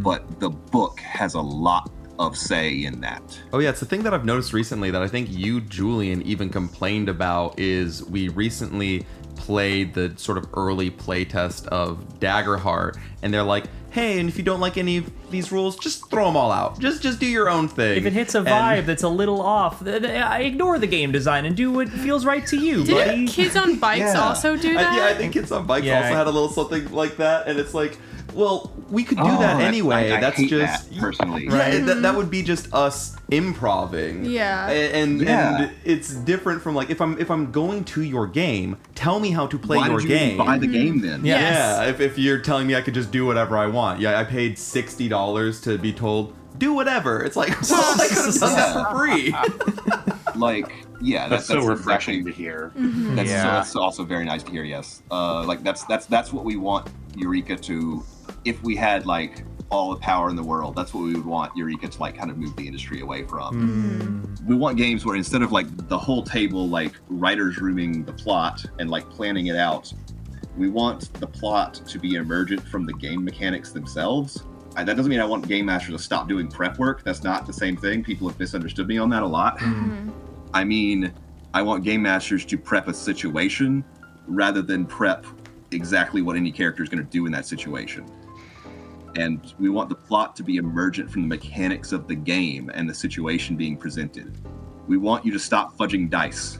but the book has a lot of say in that. Oh yeah, it's the thing that I've noticed recently that I think you, Julian, even complained about is we recently played the sort of early playtest of Daggerheart, and they're like, hey, and if you don't like any of these rules, just throw them all out. Just do your own thing. If it hits a vibe that's a little off, ignore the game design and do what feels right to you, buddy. Didn't Kids on Bikes also do that? I think Kids on Bikes Yeah. also had a little something like that, and it's like, well, we could do that anyway. I That's hate just that, personally. Yeah, that would be just us improving. Yeah. And it's different from like if I'm going to your game, tell me how to play Why your did you game. buy the game then? Yeah. Yeah, if you're telling me I could just do whatever I want. Yeah, I paid $60 to be told, do whatever. It's like, well, I could have done that for free. Like, yeah, That's so refreshing to hear. That's also very nice to hear. Yes, like that's what we want Eureka to. If we had like all the power in the world, that's what we would want Eureka to like kind of move the industry away from. We want games where instead of like the whole table like writers rooming the plot and like planning it out, we want the plot to be emergent from the game mechanics themselves. That doesn't mean I want game masters to stop doing prep work. That's not the same thing. People have misunderstood me on that a lot. I mean, I want game masters to prep a situation rather than prep exactly what any character is going to do in that situation. And we want the plot to be emergent from the mechanics of the game and the situation being presented. We want you to stop fudging dice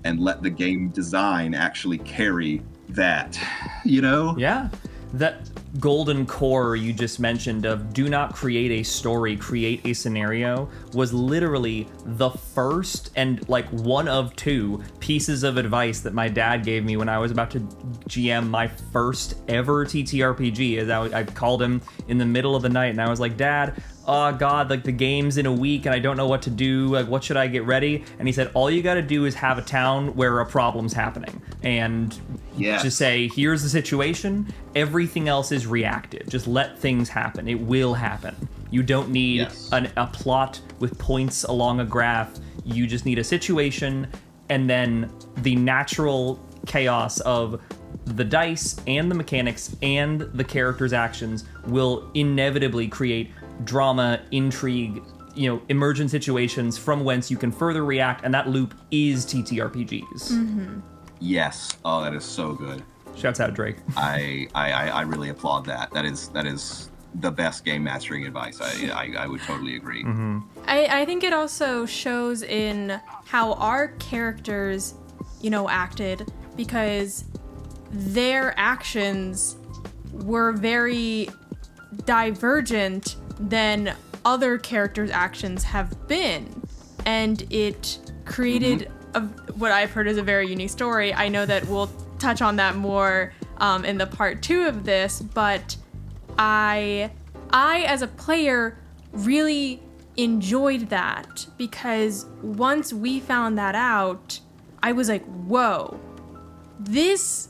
and let the game design actually carry that, you know? Yeah. That golden core you just mentioned of do not create a story, create a scenario was literally the first and like one of two pieces of advice that my dad gave me when I was about to GM my first ever TTRPG. As I called him in the middle of the night and I was like, Dad, oh God, like the game's in a week and I don't know what to do. Like, what should I get ready? And he said, all you got to do is have a town where a problem's happening and just say, here's the situation. Everything else is reactive. Just let things happen. It will happen. You don't need a plot with points along a graph. You just need a situation and then the natural chaos of the dice and the mechanics and the character's actions will inevitably create drama, intrigue, emergent situations from whence you can further react, and that loop is TTRPGs. Mm-hmm. Yes. Oh, that is so good. Shouts out Drake. I really applaud that. That is the best game mastering advice. I would totally agree. Mm-hmm. I think it also shows in how our characters, acted, because their actions were very divergent than other characters' actions have been. And it created what I've heard is a very unique story. I know that we'll touch on that more in the part 2 of this, but I as a player really enjoyed that because once we found that out, I was like, whoa, this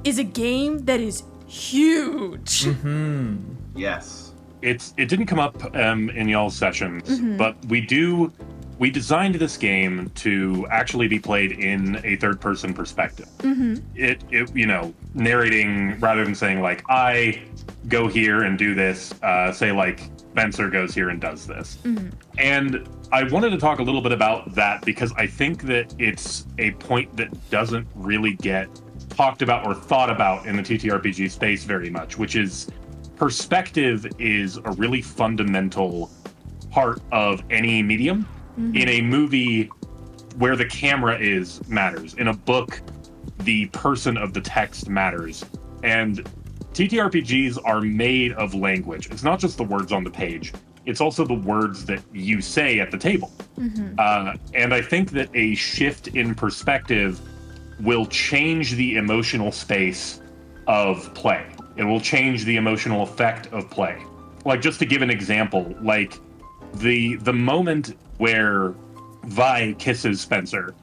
is a game that is huge. Mm-hmm. Yes. It didn't come up in y'all's sessions, but we designed this game to actually be played in a third-person perspective. It narrating rather than saying like I go here and do this. Say like Spencer goes here and does this. And I wanted to talk a little bit about that because I think that it's a point that doesn't really get talked about or thought about in the TTRPG space very much, which is perspective is a really fundamental part of any medium. In a movie, where the camera is matters. In a book, the person of the text matters. And TTRPGs are made of language. It's not just the words on the page. It's also the words that you say at the table. And I think that a shift in perspective will change the emotional space of play. It will change the emotional effect of play. Like, just to give an example, like the moment where Vi kisses Spencer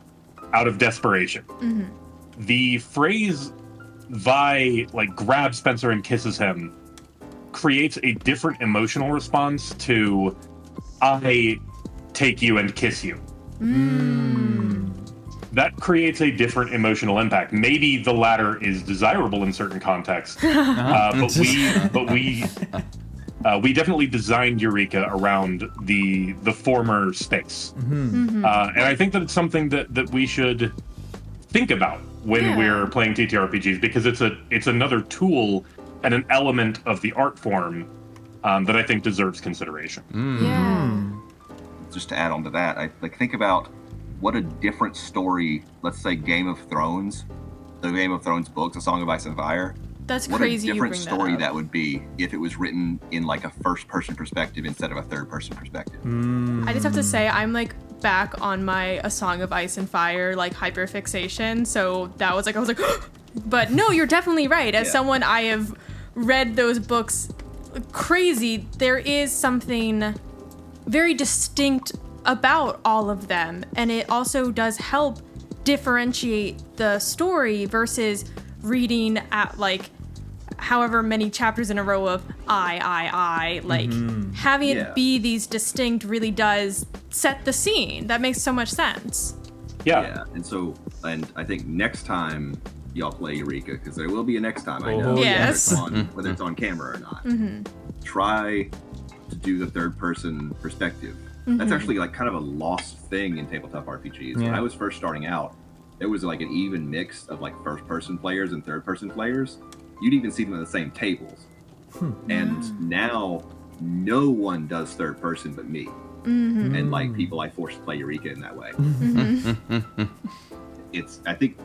out of desperation. The phrase Vi grabs Spencer and kisses him creates a different emotional response to I take you and kiss you. That creates a different emotional impact. Maybe the latter is desirable in certain contexts, but we definitely designed Eureka around the former space, and I think that it's something that we should think about when we're playing TTRPGs because it's another tool and an element of the art form that I think deserves consideration. Just to add on to that, I think about what a different story. Let's say Game of Thrones, the Game of Thrones books, A Song of Ice and Fire. That's what crazy. What a different story that would be if it was written in like a first-person perspective instead of a third-person perspective. I just have to say, I'm back on my A Song of Ice and Fire hyperfixation. So that was I was like, but no, you're definitely right. As someone I have read those books, crazy. There is something very distinct about all of them, and it also does help differentiate the story versus reading at however many chapters in a row of I having it be these distinct really does set the scene. That makes so much sense. And I think next time y'all play Eureka, because there will be a next time, I know, whether it's on camera or not, try to do the third person perspective. That's actually kind of a lost thing in tabletop RPGs. When I was first starting out, there was an even mix of first person players and third person players. You'd even see them at the same tables. And now no one does third person but me. And people I force to play Eureka in that way. I think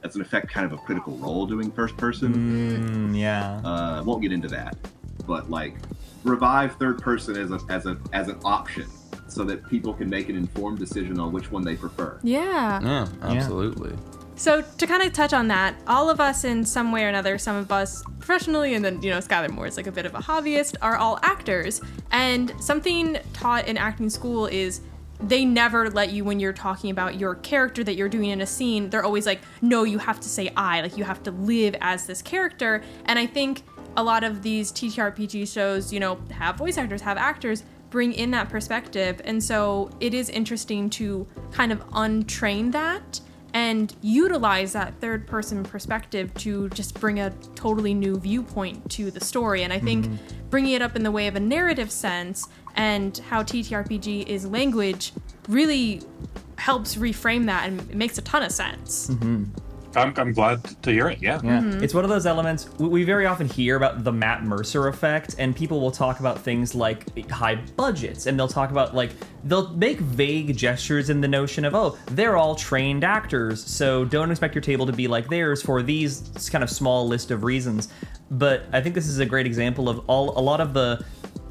that's in effect kind of a Critical Role doing first person. Yeah. Won't get into that, but like revive third person as an option so that people can make an informed decision on which one they prefer. Yeah. Yeah, absolutely. So to kind of touch on that, all of us in some way or another, some of us professionally, and then, Skylar Moore is like a bit of a hobbyist, are all actors. And something taught in acting school is they never let you, when you're talking about your character that you're doing in a scene, they're always like, no, you have to say I, like you have to live as this character. And I think a lot of these TTRPG shows, have voice actors, have actors, bring in that perspective. And so it is interesting to kind of untrain that and utilize that third person perspective to just bring a totally new viewpoint to the story. And I think bringing it up in the way of a narrative sense and how TTRPG is language really helps reframe that, and it makes a ton of sense. I'm glad to hear it. Yeah. It's one of those elements we very often hear about, the Matt Mercer effect, and people will talk about things like high budgets, and they'll talk about they'll make vague gestures in the notion of, oh, they're all trained actors, so don't expect your table to be like theirs for these kind of small list of reasons. But I think this is a great example of a lot of the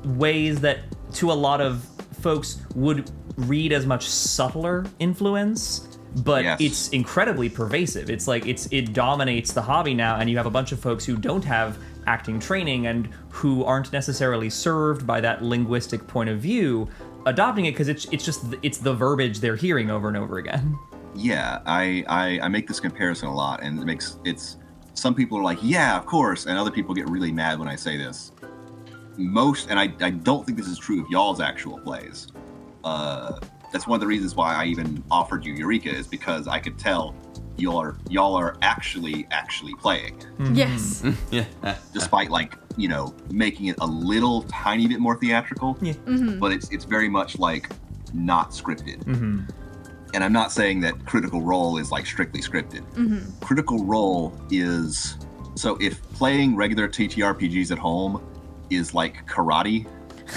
ways that to a lot of folks would read as much subtler influence, but it's incredibly pervasive. It's like it dominates the hobby now, and you have a bunch of folks who don't have acting training and who aren't necessarily served by that linguistic point of view adopting it because it's the verbiage they're hearing over and over again. Yeah, I make this comparison a lot, and it's some people are like, yeah, of course, and other people get really mad when I say this. And I don't think this is true of y'all's actual plays. That's one of the reasons why I even offered you Eureka, is because I could tell y'all are actually playing. Yes. Yeah. Despite making it a little tiny bit more theatrical. Yeah. But it's very much not scripted. And I'm not saying that Critical Role is strictly scripted. Critical Role is, so if playing regular TTRPGs at home is like karate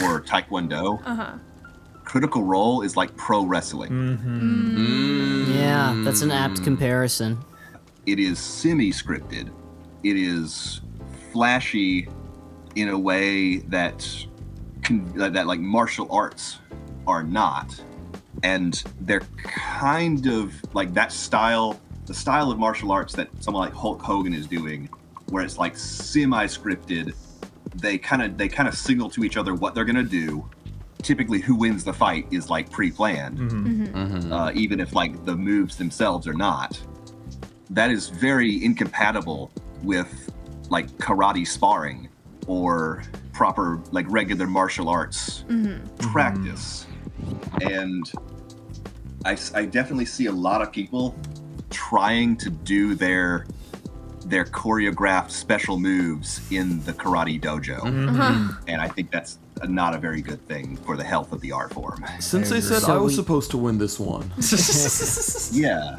or taekwondo, Critical Role is like pro wrestling. Yeah, that's an apt comparison. It is semi-scripted. It is flashy in a way that martial arts are not. And they're kind of that style, the style of martial arts that someone like Hulk Hogan is doing, where it's semi-scripted. They kind of signal to each other what they're gonna do. Typically, who wins the fight is pre-planned, even if the moves themselves are not. That is very incompatible with karate sparring or proper regular martial arts practice. And I definitely see a lot of people trying to do their choreographed special moves in the karate dojo. And I think that's not a very good thing for the health of the art form. Sensei said I was supposed to win this one. Yeah.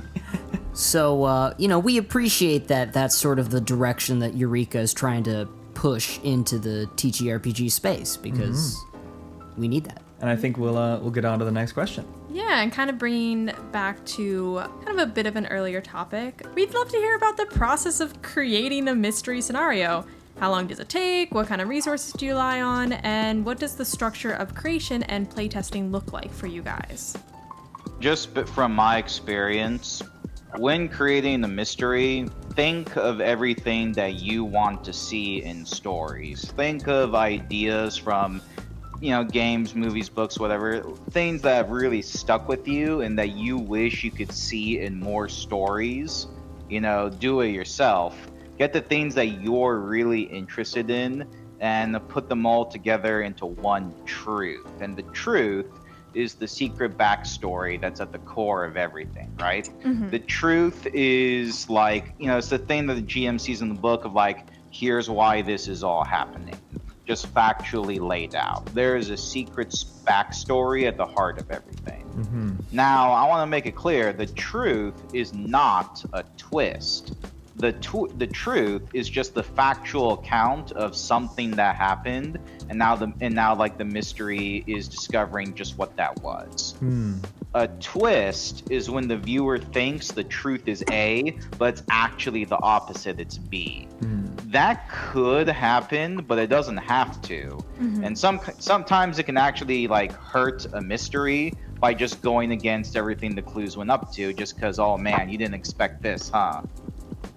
So, we appreciate that that's sort of the direction that Eureka is trying to push into the TTRPG space, because we need that. And I think we'll get on to the next question. Yeah, and kind of bringing back to kind of a bit of an earlier topic, we'd love to hear about the process of creating a mystery scenario. How long does it take? What kind of resources do you rely on? And what does the structure of creation and playtesting look like for you guys? Just from my experience, when creating the mystery, think of everything that you want to see in stories. Think of ideas from games, movies, books, whatever, things that have really stuck with you and that you wish you could see in more stories. Do it yourself. Get the things that you're really interested in and put them all together into one truth. And the truth is the secret backstory that's at the core of everything, right? The truth is it's the thing that the GM sees in the book of here's why this is all happening. Just factually laid out. There is a secret backstory at the heart of everything. Now, I want to make it clear, the truth is not a twist. The truth is just the factual account of something that happened, and now the mystery is discovering just what that was. A twist is when the viewer thinks the truth is A, but it's actually the opposite, it's B. That could happen, but it doesn't have to. And sometimes it can actually like hurt a mystery by just going against everything the clues went up to, just because, oh man, you didn't expect this, huh?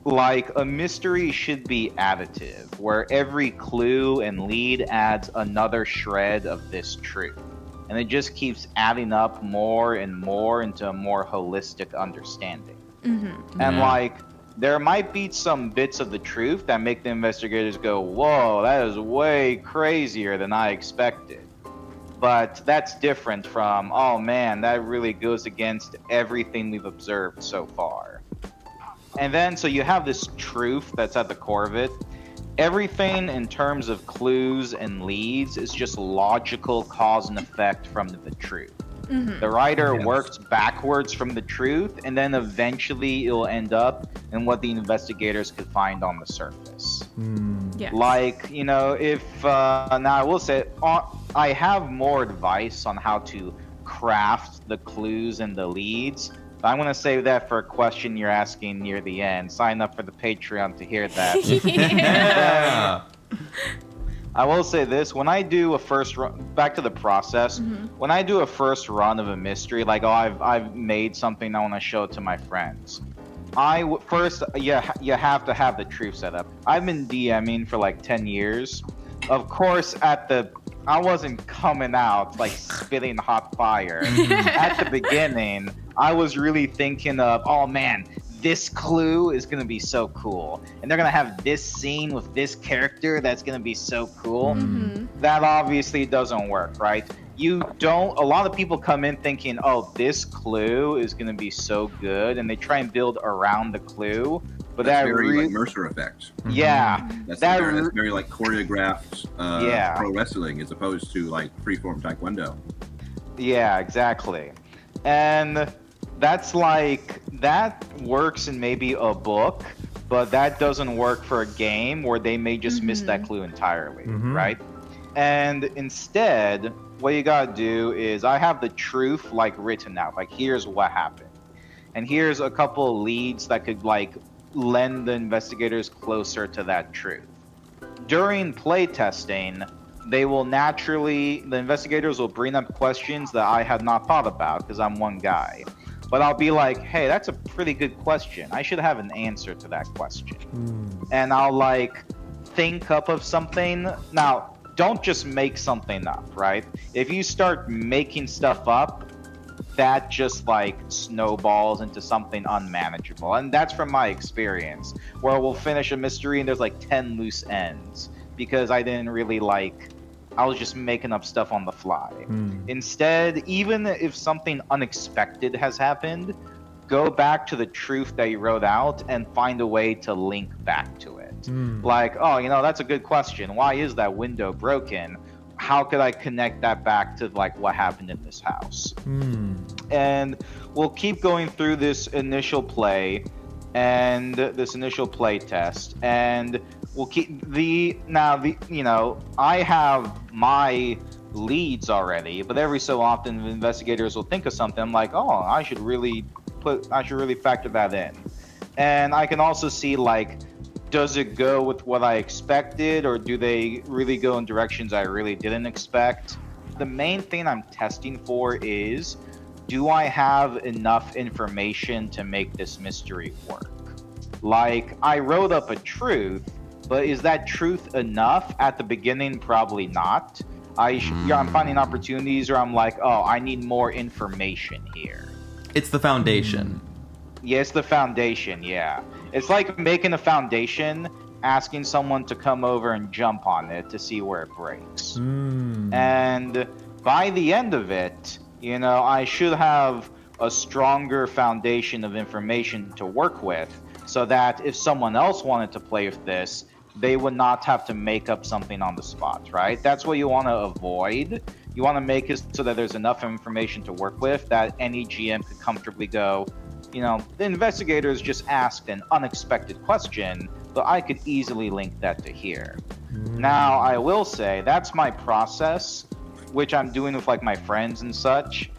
Like, a mystery should be additive, where every clue and lead adds another shred of this truth. And it just keeps adding up more and more into a more holistic understanding. And like, there might be some bits of the truth that make the investigators go, whoa, that is way crazier than I expected. But that's different from, oh man, that really goes against everything we've observed so far. And then, so you have this truth that's at the core of it. Everything in terms of clues and leads is just logical cause and effect from the truth. The writer works backwards from the truth, and then eventually it'll end up in what the investigators could find on the surface. Yes. Like, you know, if now I will say, I have more advice on how to craft the clues and the leads. But I'm going to save that for a question you're asking near the end. Sign up for the Patreon to hear that. Yeah. I will say this, when I do a first run, back to the process, when I do a first run of a mystery, like, oh, I've made something, I want to show it to my friends. First, you have to have the truth set up. I've been DMing for like 10 years. Of course, I wasn't coming out like spitting hot fire. At the beginning, I was really thinking of, oh man, this clue is going to be so cool. And they're going to have this scene with this character that's going to be so cool. That obviously doesn't work, right? A lot of people come in thinking, oh, this clue is going to be so good. And they try and build around the clue. But that's very like Mercer effect. Yeah. That's very like choreographed pro wrestling as opposed to like freeform taekwondo. Yeah, exactly. And that's like, that works in maybe a book, but that doesn't work for a game where they may just miss that clue entirely, right? And instead, what you gotta do is, I have the truth like written out, like here's what happened. And here's a couple leads that could like lend the investigators closer to that truth. During playtesting, the investigators will bring up questions that I had not thought about because I'm one guy. But I'll be like, hey, that's a pretty good question. I should have an answer to that question. And I'll like think up of something. Now, don't just make something up, right? If you start making stuff up, that just like snowballs into something unmanageable. And that's from my experience, where we'll finish a mystery and there's like 10 loose ends because I was just making up stuff on the fly. Instead, even if something unexpected has happened, go back to the truth that you wrote out and find a way to link back to it. Like, oh, you know, that's a good question. Why is that window broken? How could I connect that back to like what happened in this house? And we'll keep going through this initial play and this initial play test, and we'll keep I have my leads already, but every so often the investigators will think of something like, oh, I should really factor that in. And I can also see like, does it go with what I expected, or do they really go in directions I really didn't expect? The main thing I'm testing for is, do I have enough information to make this mystery work? Like, I wrote up a truth, but is that truth enough? At the beginning, probably not. I'm finding opportunities where I'm like, oh, I need more information here. It's the foundation. Yeah, it's the foundation, yeah. It's like making a foundation, asking someone to come over and jump on it to see where it breaks. And by the end of it, you know, I should have a stronger foundation of information to work with, so that if someone else wanted to play with this, they would not have to make up something on the spot, right? That's what you want to avoid. You want to make it so that there's enough information to work with that any GM could comfortably go, you know, the investigators just asked an unexpected question, but I could easily link that to here. Now, I will say, that's my process, which I'm doing with like my friends and such.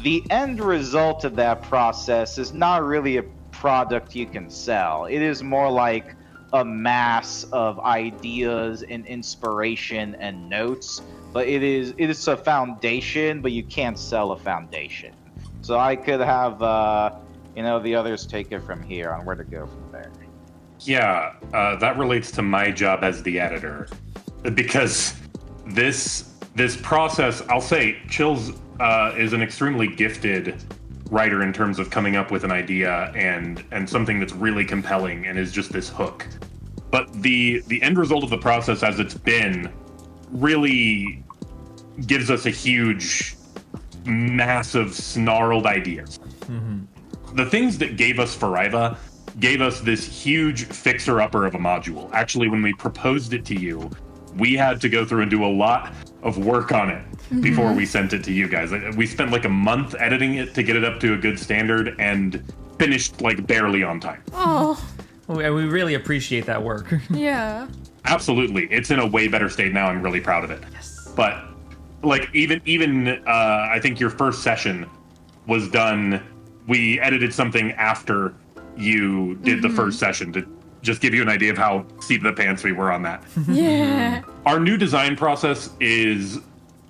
the end result of that process is not really a product you can sell. It is more like a mass of ideas and inspiration and notes, but it is a foundation, but you can't sell a foundation. So I could have the others take it from here on where to go from there. Yeah, that relates to my job as the editor, because this process, I'll say, Chills is an extremely gifted writer in terms of coming up with an idea and something that's really compelling and is just this hook. But the end result of the process as it's been really gives us a huge, massive, snarled ideas. Mm-hmm. The things that gave us Fariva gave us this huge fixer-upper of a module. Actually, when we proposed it to you, we had to go through and do a lot of work on it before we sent it to you guys. We spent like a month editing it to get it up to a good standard and finished like barely on time. Oh. We really appreciate that work. Yeah. Absolutely. It's in a way better state now. I'm really proud of it. Yes. But like even I think your first session was done. We edited something after you did the first session to just give you an idea of how seat of the pants we were on that. Yeah. Our new design process is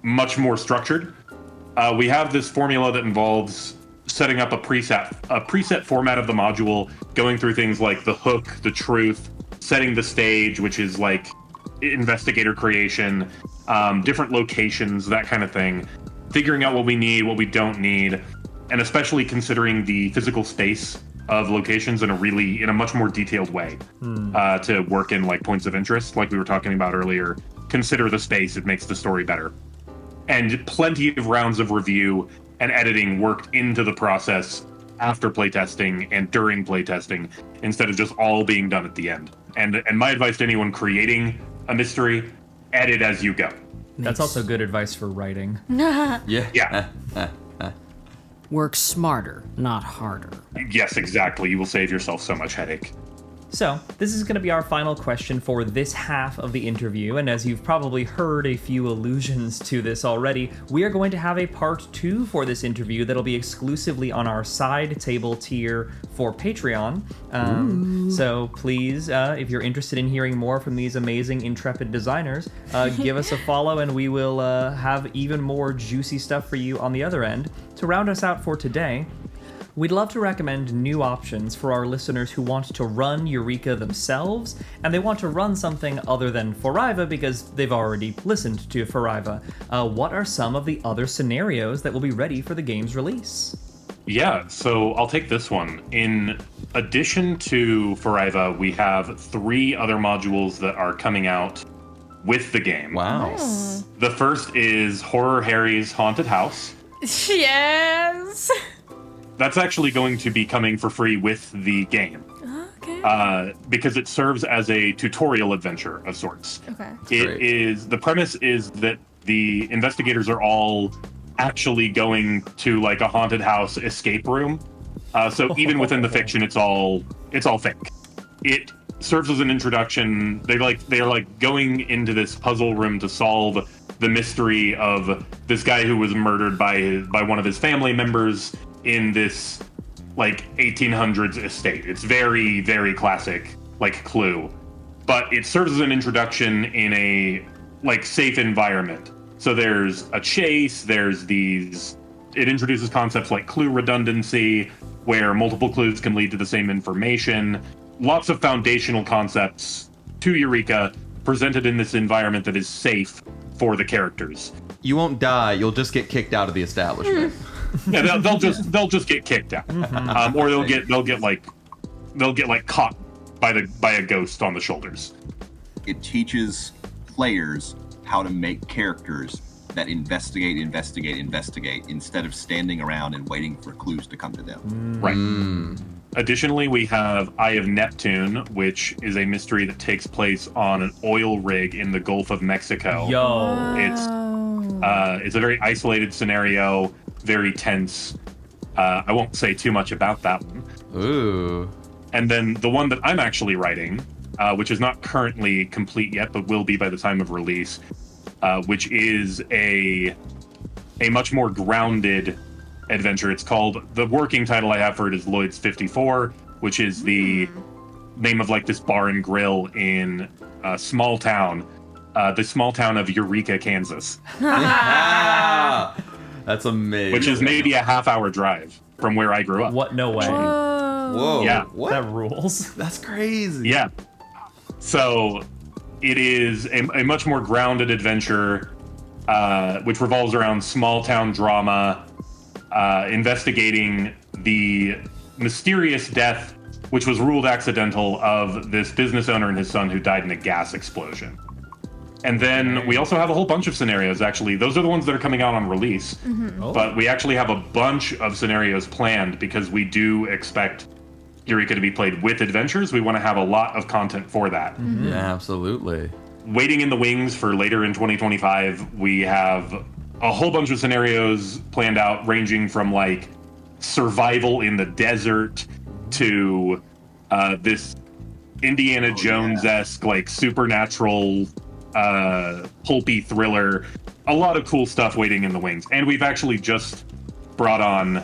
much more structured. We have this formula that involves setting up a preset format of the module, going through things like the hook, the truth, setting the stage, which is like investigator creation, different locations, that kind of thing, figuring out what we need, what we don't need, and especially considering the physical space of locations in a much more detailed way to work in like points of interest, like we were talking about earlier. Consider the space; it makes the story better. And plenty of rounds of review and editing worked into the process after playtesting and during playtesting, instead of just all being done at the end. And my advice to anyone creating a mystery: edit as you go. That's also good advice for writing. Yeah. Work smarter, not harder. Yes, exactly. You will save yourself so much headache. So, this is going to be our final question for this half of the interview, and as you've probably heard a few allusions to this already, we are going to have a part 2 for this interview that'll be exclusively on our side table tier for Patreon. So please, if you're interested in hearing more from these amazing, intrepid designers, give us a follow and we will have even more juicy stuff for you on the other end. To round us out for today, we'd love to recommend new options for our listeners who want to run Eureka themselves, and they want to run something other than Fariva because they've already listened to Fariva. What are some of the other scenarios that will be ready for the game's release? Yeah, so I'll take this one. In addition to Fariva, we have 3 other modules that are coming out with the game. Wow. Oh. The first is Horror Harry's Haunted House. Yes. That's actually going to be coming for free with the game. Okay. Because it serves as a tutorial adventure of sorts. Okay. The premise is that the investigators are all actually going to like a haunted house escape room. So even within the fiction, it's all fake. It serves as an introduction. They're like going into this puzzle room to solve the mystery of this guy who was murdered by one of his family members in this like 1800s estate. It's very, very classic, like Clue, but it serves as an introduction in a like safe environment. So there's a chase, it introduces concepts like clue redundancy, where multiple clues can lead to the same information. Lots of foundational concepts to Eureka presented in this environment that is safe for the characters. You won't die, you'll just get kicked out of the establishment. Yeah, they'll just get kicked out, or they'll get caught by a ghost on the shoulders. It teaches players how to make characters that investigate instead of standing around and waiting for clues to come to them. Right. Additionally, we have Eye of Neptune, which is a mystery that takes place on an oil rig in the Gulf of Mexico. Yo. It's a very isolated scenario, very tense. I won't say too much about that one. Ooh. And then the one that I'm actually writing, which is not currently complete yet, but will be by the time of release, which is a much more grounded adventure. It's called, the working title I have for it is Lloyd's 54, which is the name of like this bar and grill in a small town, the small town of Eureka, Kansas. That's amazing. Which is maybe a half-hour drive from where I grew up. What? No way. Whoa. Yeah. What? That rules. That's crazy. Yeah. So it is a much more grounded adventure, which revolves around small town drama, investigating the mysterious death, which was ruled accidental, of this business owner and his son who died in a gas explosion. And then we also have a whole bunch of scenarios, actually. Those are the ones that are coming out on release. But we actually have a bunch of scenarios planned because we do expect Eureka to be played with adventures. We want to have a lot of content for that. Yeah, absolutely. Waiting in the wings for later in 2025, we have a whole bunch of scenarios planned out, ranging from like survival in the desert to this Indiana Jones-esque, like supernatural, pulpy thriller. A lot of cool stuff waiting in the wings. And we've actually just brought on,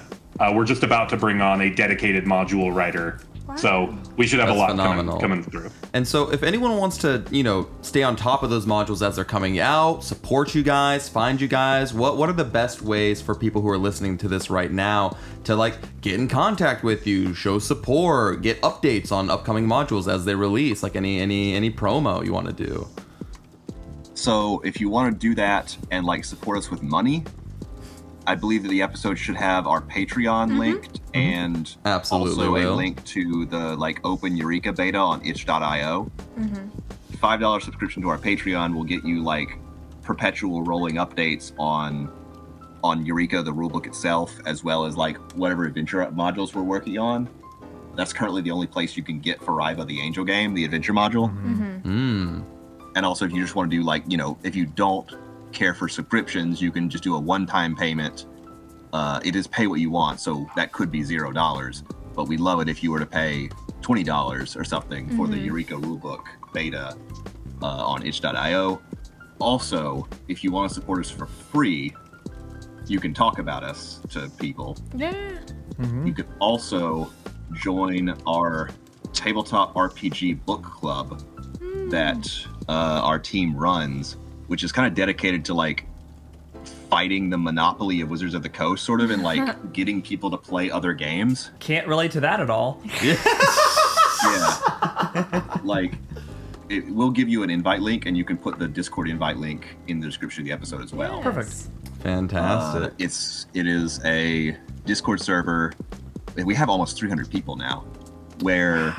we're just about to bring on a dedicated module writer. Wow. So we should have That's a lot phenomenal. coming through. And so if anyone wants to, stay on top of those modules as they're coming out, support you guys, find you guys, what are the best ways for people who are listening to this right now to like get in contact with you, show support, get updates on upcoming modules as they release, like any promo you want to do? So if you want to do that and like support us with money, I believe that the episode should have our Patreon linked and Absolutely also will. a link to the like open Eureka beta on itch.io. $5 subscription to our Patreon will get you like perpetual rolling updates on Eureka, the rulebook itself, as well as like whatever adventure modules we're working on. That's currently the only place you can get Fariba, the Angel game, the adventure module. And also if you just want to do like, if you don't care for subscriptions, you can just do a one-time payment. It is pay what you want, so that could be $0, but we'd love it if you were to pay $20 or something for the Eureka rulebook beta on itch.io. Also, if you want to support us for free, you can talk about us to people. Yeah. You can also join our tabletop RPG book club that our team runs, which is kind of dedicated to like fighting the monopoly of Wizards of the Coast, sort of, and like getting people to play other games. Can't relate to that at all. Yeah. Like, we'll give you an invite link, and you can put the Discord invite link in the description of the episode as well. Perfect. Fantastic. It is a Discord server. We have almost 300 people now, where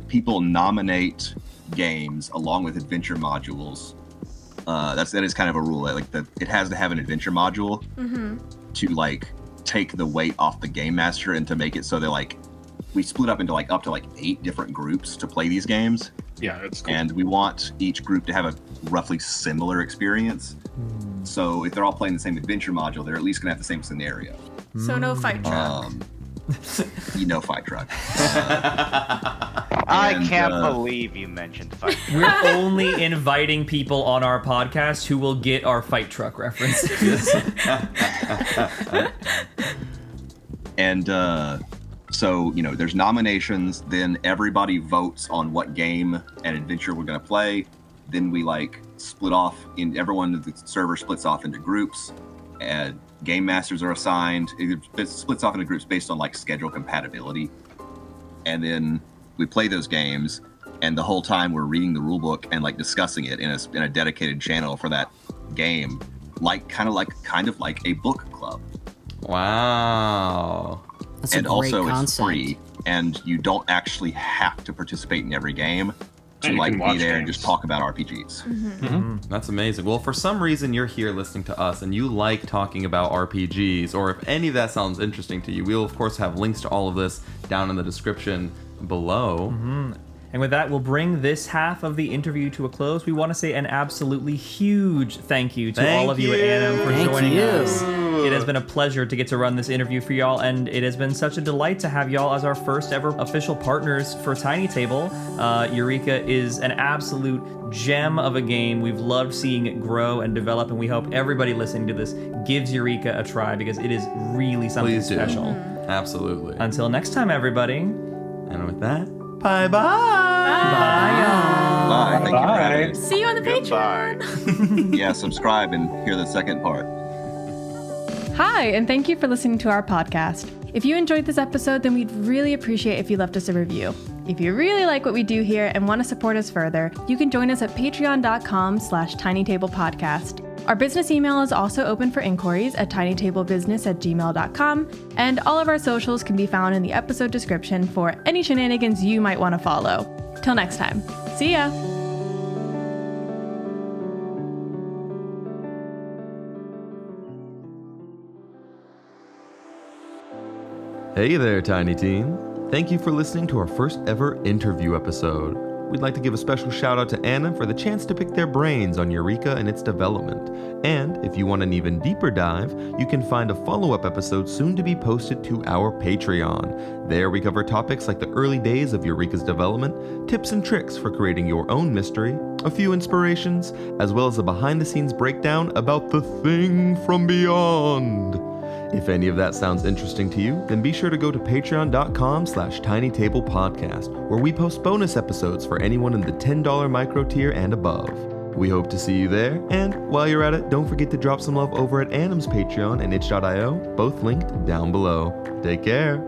people nominate games along with adventure modules. That is kind of a rule. It has to have an adventure module to like take the weight off the game master and to make it so that like we split up into like up to like 8 different groups to play these games. Yeah, it's cool. And we want each group to have a roughly similar experience. So if they're all playing the same adventure module, they're at least gonna have the same scenario. So no fight truck. Fight truck. I can't believe you mentioned fight truck. We're only inviting people on our podcast who will get our fight truck references. And so, there's nominations, then everybody votes on what game and adventure we're going to play. Then we like split off, everyone in the server splits off into groups, and game masters are assigned. It splits off into groups based on like schedule compatibility. And then we play those games, and the whole time we're reading the rulebook and like discussing it in a dedicated channel for that game, kind of like a book club. Wow. That's a And great also concept. it's free, and you don't actually have to participate in every game to And you like can be watch there and games. just talk about RPGs. That's amazing. Well, for some reason you're here listening to us and you like talking about RPGs, or if any of that sounds interesting to you, we'll of course have links to all of this down in the description below. And with that, we'll bring this half of the interview to a close. We want to say an absolutely huge thank you to all of you at Annam for joining us. It has been a pleasure to get to run this interview for y'all, and it has been such a delight to have y'all as our first ever official partners for Tiny Table. Eureka is an absolute gem of a game. We've loved seeing it grow and develop, and we hope everybody listening to this gives Eureka a try because it is really something special. Absolutely. Until next time, everybody. And with that, bye-bye. Bye, y'all. Bye. Thank you for having me. See you on the Patreon. Yeah, subscribe and hear the second part. Hi, and thank you for listening to our podcast. If you enjoyed this episode, then we'd really appreciate if you left us a review. If you really like what we do here and want to support us further, you can join us at patreon.com/tinytablepodcast. Our business email is also open for inquiries at tinytablebusiness@gmail.com, and all of our socials can be found in the episode description for any shenanigans you might want to follow. Till next time, see ya! Hey there, Tiny Teen. Thank you for listening to our first ever interview episode. We'd like to give a special shout out to Anna for the chance to pick their brains on Eureka and its development. And if you want an even deeper dive, you can find a follow-up episode soon to be posted to our Patreon. There we cover topics like the early days of Eureka's development, tips and tricks for creating your own mystery, a few inspirations, as well as a behind-the-scenes breakdown about the thing from beyond. If any of that sounds interesting to you, then be sure to go to patreon.com/tinytablepodcast, where we post bonus episodes for anyone in the $10 micro tier and above. We hope to see you there, and while you're at it, don't forget to drop some love over at Annam's Patreon and itch.io, both linked down below. Take care.